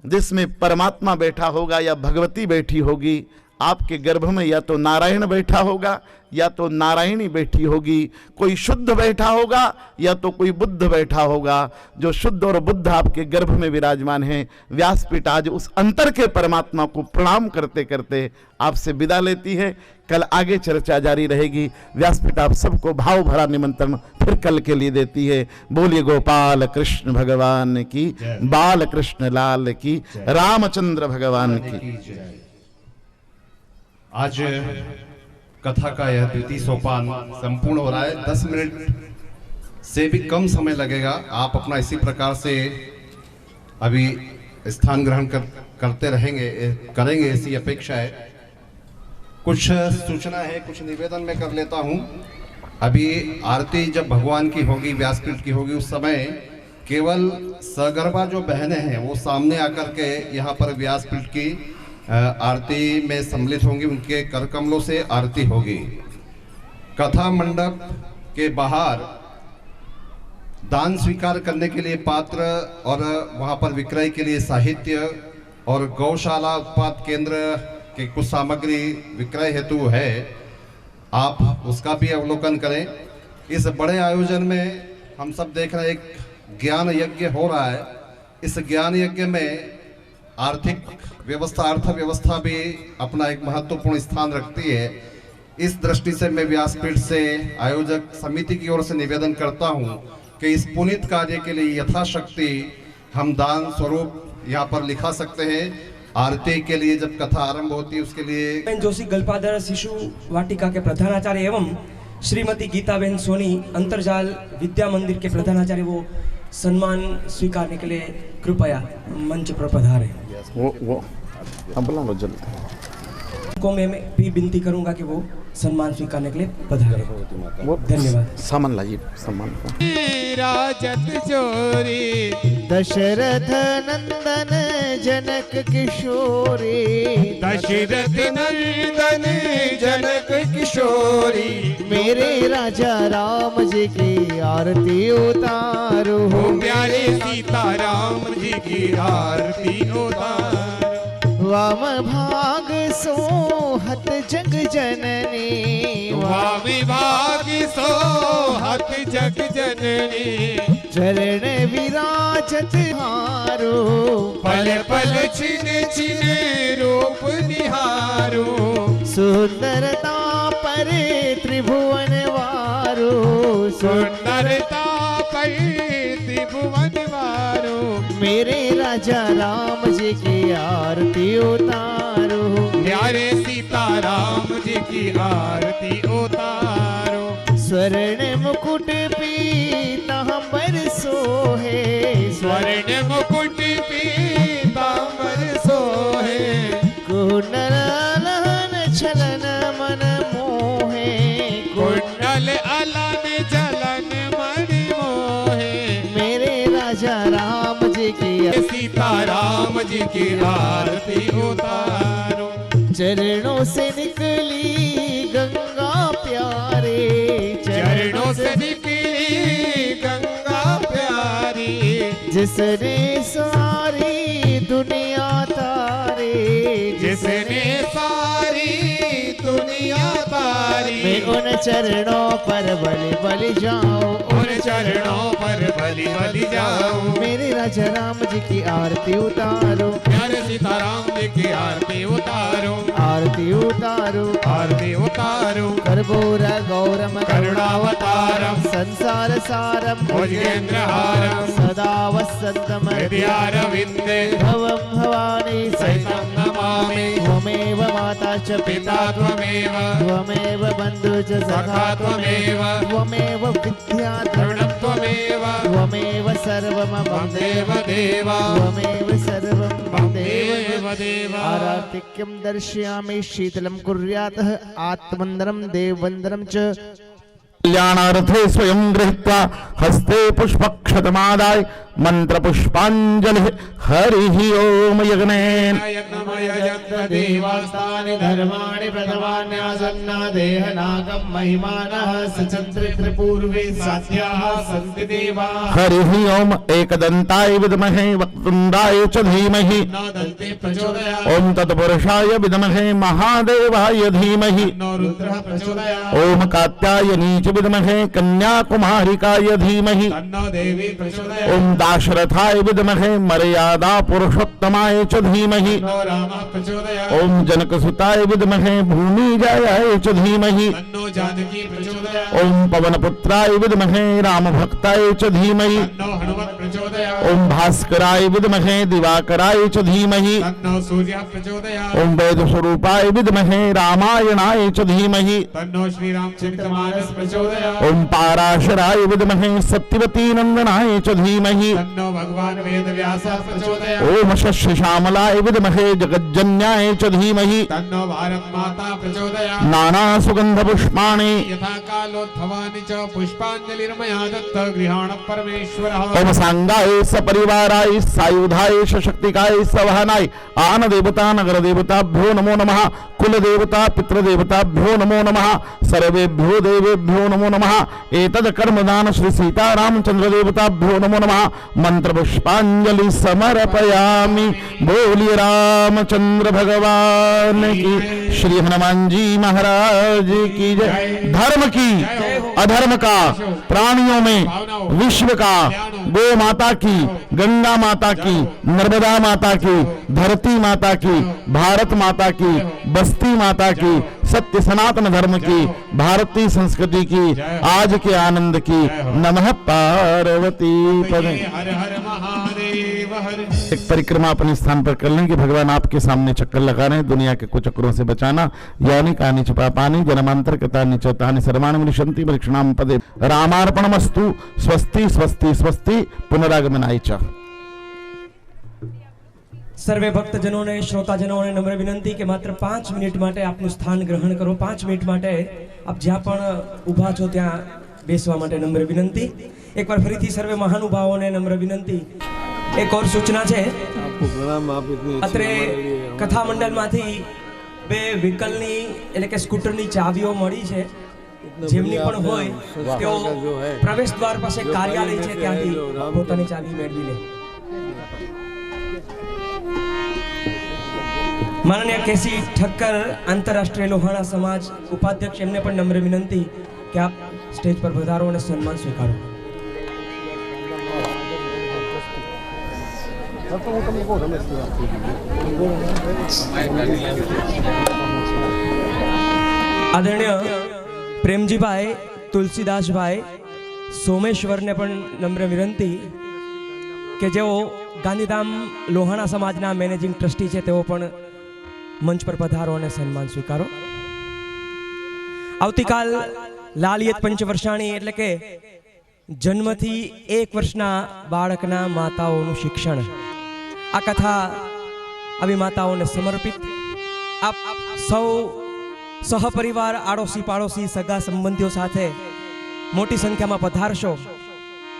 जिसमें परमात्मा बैठा होगा या भगवती बैठी होगी, आपके गर्भ में या तो नारायण बैठा होगा या तो नारायणी बैठी होगी, कोई शुद्ध बैठा होगा या तो कोई बुद्ध बैठा होगा। जो शुद्ध और बुद्ध आपके गर्भ में विराजमान हैं, व्यासपीठ आज उस अंतर के परमात्मा को प्रणाम करते करते आपसे विदा लेती है। कल आगे चर्चा जारी रहेगी। व्यासपीठ आप सबको भाव भरा निमंत्रण फिर कल के लिए देती है। बोलिए गोपाल कृष्ण भगवान की, बाल कृष्ण लाल की, रामचंद्र भगवान की। आज कथा का यह द्वितीय सोपान संपूर्ण हो रहा है। 10 मिनट से भी कम समय लगेगा। आप अपना इसी प्रकार से अभी स्थान ग्रहण करते करेंगे, ऐसी अपेक्षा है। कुछ सूचना है, कुछ निवेदन मैं कर लेता हूँ। अभी आरती जब भगवान की होगी, व्यासपीठ की होगी, उस समय केवल सगर्भा जो बहनें हैं वो सामने आकर के यहाँ पर व्यासपीठ की आरती में सम्मिलित होंगी। उनके कर कमलों से आरती होगी। कथा मंडप के बाहर दान स्वीकार करने के लिए पात्र और वहां पर विक्रय के लिए साहित्य और गौशाला उत्पाद केंद्र की कुछ सामग्री विक्रय हेतु है, आप उसका भी अवलोकन करें। इस बड़े आयोजन में हम सब देख रहे हैं एक ज्ञान यज्ञ हो रहा है। इस ज्ञान यज्ञ में आर्थिक व्यवस्था, अर्थव्यवस्था भी अपना एक महत्वपूर्ण स्थान रखती है। इस दृष्टि से मैं व्यासपीठ से आयोजक समिति की ओर से निवेदन करता हूं कि इस पुनीत कार्य के लिए यथाशक्ति हम दान स्वरूप यहाँ पर लिखा सकते हैं। आरती के लिए जब कथा आरंभ होती है उसके लिए जोशी गल्पादर शिशु वाटिका के प्रधानाचार्य एवं श्रीमती गीताबेन सोनी अंतरजाल विद्या मंदिर के प्रधानाचार्य वो सम्मान स्वीकारने के लिए कृपया मंच पर पधारे। वो बुला लो जल्दी। को मैं भी विनती करूंगा कि वो सम्मान स्वीकारने के लिए पधारे। धन्यवाद। सामान लाइए, सम्मान को। राजत चोरी दशरथ नंदन जनक किशोरी, दशरथ नंदन जनक किशोरी, मेरे राजा राम जी की आरती उतारो, हो प्यारे सीता राम जी की आरती उतार। वाम भाग सोहत जग जननी, वाम भाग सोहत जग जननी, चरण विराजत हारो, पल पल छिन छिन रूप निहारो, सुंदरता पर त्रिभुवन वारो, सुंदरता पर त्रिभुवन वारो, मेरे राजा राम जी की आरती उतारो, प्यारे सीता राम जी की आरती उतारो। स्वर्ण मुकुट पीतांबर सोहे, स्वर्ण मुकुट पीतांबर सोहे, कुंडल लहन छलन मन मोहे, कुंडल अलन जलन मन मोहे, मेरे राजा राम जी की सीता राम जी की आरती उतारो। चरणों से निकली गंगा प्यारे, चरणों से निकली गंगा प्यारी, जिसने सारी दुनिया तारे, जिसने सारी दुनिया तारी, प्यारी मैं उन चरणों पर बलि बलि जाऊं उन चरणों पर बलि बलि जाऊं मेरे राजा राम जी की आरती उतारो प्यारे सीताराम जी की आरती उतारो आरती उतारो आरती उतारो कर्पूर गौरम करुणावतारम संसार सारम भुजगेन्द्रहारम सदा वसन्तम हृदयारविन्दे भवं भवानी सहितं नमामि त्वमेव माता च पिता त्वमेव त्वमेव बन्धु च सखा सखा त्वमेव त्वमेव विद्या द्रविणं त्वमेव त्वमेव सर्वं वन्देव देव त्वमेव सर्वं वन्देव देव आरातिक्यं दर्शयामि शीतलं कुर्यातः आत्मन्दरं देववन्दनं च कल्याणार्थे स्वयं गृहीत्वा हस्ते पुष्पक्षतमादाय मंत्र पुष्पांजलि हरि ओम यज्ञेन देवास्तानि धर्माणि प्रथमान्यासन्ना देहनागं महिमानः सचन्द्रित्रपूर्वे साध्याः सन्ति देवाः हरि ओम एकदंताय विद्महे वक्रतुंडाय च धीमहि न दन्ते प्रचोदयात् ओम तत्पुरुषाय विद्महे महादेवाय धीमहि न रुद्रः प्रचोदयात् ओम कात्यायनी च विद्महे कन्याकुमारिकाय धीमहि तन्नो देवी प्रचोदयात् ओम दाशरथाय विद्महे मर्यादा पुरुषोत्तमाय च धीमहि तन्नो रामः प्रचोदयात् ओम जनकसुताय विद्महे भूमिजायाय च धीमहि तन्नो जानकी प्रचोदयात् ओम पवनपुत्राय विद्महे रामभक्ताय च धीमहि तन्नो हनुमत् प्रचोदयात् ओम भास्कराय विद्महे दिवाकराय च धीमहि तन्नो सूर्यः प्रचोदयात् ओम वेदस्वरूपाय विद्महे रामायणाय च धीमहि तन्नो श्रीरामचरितमानस प्रचोदयात् ओम पाराशराय विद्महे सत्यवती नंदनाय च धीमहि तन्नो भगवान् वेदव्यासः प्रचोदयात् ओम शस्यश्यामलाय विद्महे जगज्जन्याय च धीमहि तन्नो भारत माता प्रचोदयात् नाना सुगंध पुष्पाणि यथा कालोद्भवानि च पुष्पाञ्जलिर्मया दत्त गृहाण परमेश्वरः ओम सांगाय सपरिवाराय सायुधाय सशक्तिकाय सवहनाय आन देवता नगर देवताभ्यो नमो नमः कुल देवता पितृदेवताभ्यो नमो नमः सर्वेभ्यो देवेभ्यो नमो नमः एतद कर्मदान श्री सीतारामचंद्र देवताभ्यो नमो नमः मंत्र पुष्पांजलि समर्पयामि बोलिए रामचंद्र भगवान की श्री हनुमान जी महाराज की जय धर्म की अधर्म का प्राणियों में विश्व का गो माता की गंगा माता की नर्मदा माता की धरती माता की भारत माता की बस्ती माता की सत्य सनातन धर्म की भारतीय संस्कृति की आज के आनंद की नमः पार्वती पदे हर हर महादेव हर एक परिक्रमा अपने स्थान पर कर लेंगे। भगवान आपके सामने चक्कर लगा रहे हैं। दुनिया के कुचक्रों से बचाना यानी कानि च पापानि जन्मांतर कृतानि च तानि सर्वाणि मुनिषन्ति परीक्षणाम पदे रामार्पणमस्तु स्वस्ति स्वस्ति स्वस्ति पुनरागमनाय च। સર્વે ભક્તજનોને શ્રોતાજનોને નમ્ર વિનંતી કે માત્ર 5 મિનિટ માટે આપનું સ્થાન ગ્રહણ કરો। 5 મિનિટ માટે આપ જ્યાં પણ ઊભા છો ત્યાં બેસવા માટે નમ્ર વિનંતી। એકવાર ફરીથી સર્વે મહાનુભાવોને નમ્ર વિનંતી। એક ઓર સૂચના છે, અત્રે કથા મંડળમાંથી 2 વ્હીકલની એટલે કે સ્કૂટરની ચાવીઓ મળી છે। જેમની પણ હોય તેઓ પ્રવેશ દ્વાર પાસે કાર્યાલય છે ત્યાંથી પોતાની ચાવી મેળવી લે। माननीय केसी ठक्कर आंतरराष्ट्रीय लोहाणा समाज उपाध्यक्ष एमने पण नम्र विनंती कि आप स्टेज पर पधारो और सम्मान स्वीकारो। आदरणीय प्रेमजी भाई तुलसीदास भाई सोमेश्वर ने पण नम्र विनंती के जो गांधीधाम लोहाणा समाजना मैनेजिंग ट्रस्टी है तेओ पण मंच पर पधारो और सम्मान स्वीकारो। आवतीकाल लालियत पंचवर्षाणी एटले के जन्मथी 1 वर्षना बाळकना माताओनुं शिक्षण। आ कथा अभी माताओने समर्पित। आप सौ सहपरिवार आड़ोशी पाड़ोशी सगा संबंधीओ साथे मोटी संख्या में पधारशो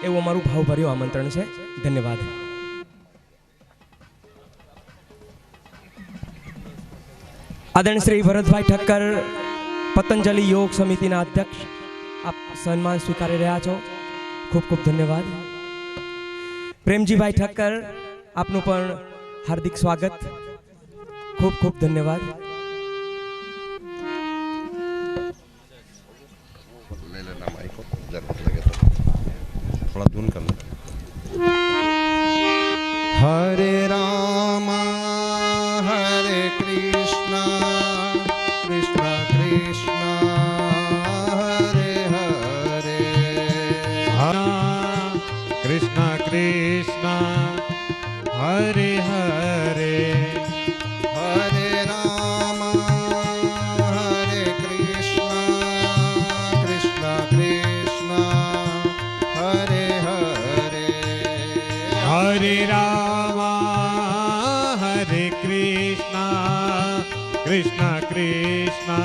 एवं मारू भावभर्યું आमंत्रण है। धन्यवाद। आदरणीय श्री भरतभाई ठक्कर पतंजलि योग समिति अध्यक्ष आप सम्मान स्वीकारी रहा छो। खूब खूब धन्यवाद। प्रेमजी भाई ठक्कर आपनु पण हार्दिक स्वागत। खूब खूब धन्यवाद। थोड़ा धुन कर लो। हरे राम हरे कृष्णा कृष्णा कृष्णा हरे हरे कृष्णा कृष्णा हरे हरे हरे राम हरे कृष्णा कृष्णा कृष्णा हरे हरे हरे राम हरे कृष्णा कृष्णा कृष्णा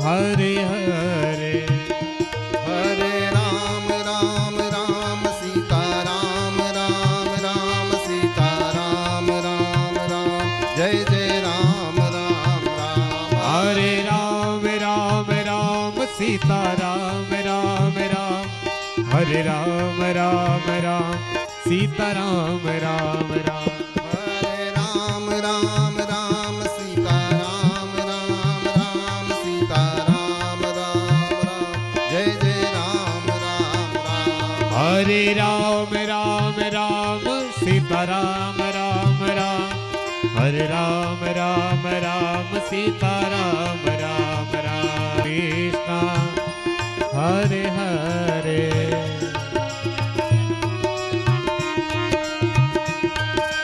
हरे हरे हरे राम राम राम सीता राम राम राम सीता राम राम राम जय जय राम राम राम हरे राम राम राम सीता राम राम राम हरे राम राम राम सीता राम राम राम हरे राम राम राम सीता राम राम राम सीता राम राम राम जय जय राम राम राम हरे राम राम राम सीता राम राम राम हरे राम राम राम सीता राम राम राम कृष्णा हरे हरे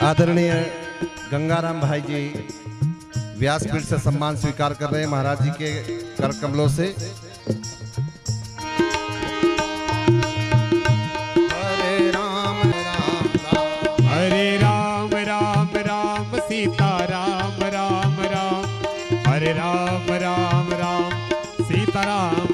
आदरणीय गंगाराम भाई जी व्यासपीठ से सम्मान स्वीकार कर रहे हैं महाराज जी के कर कमलों से। हरे राम राम राम हरे राम राम राम सीता राम राम राम हरे राम राम राम सीता राम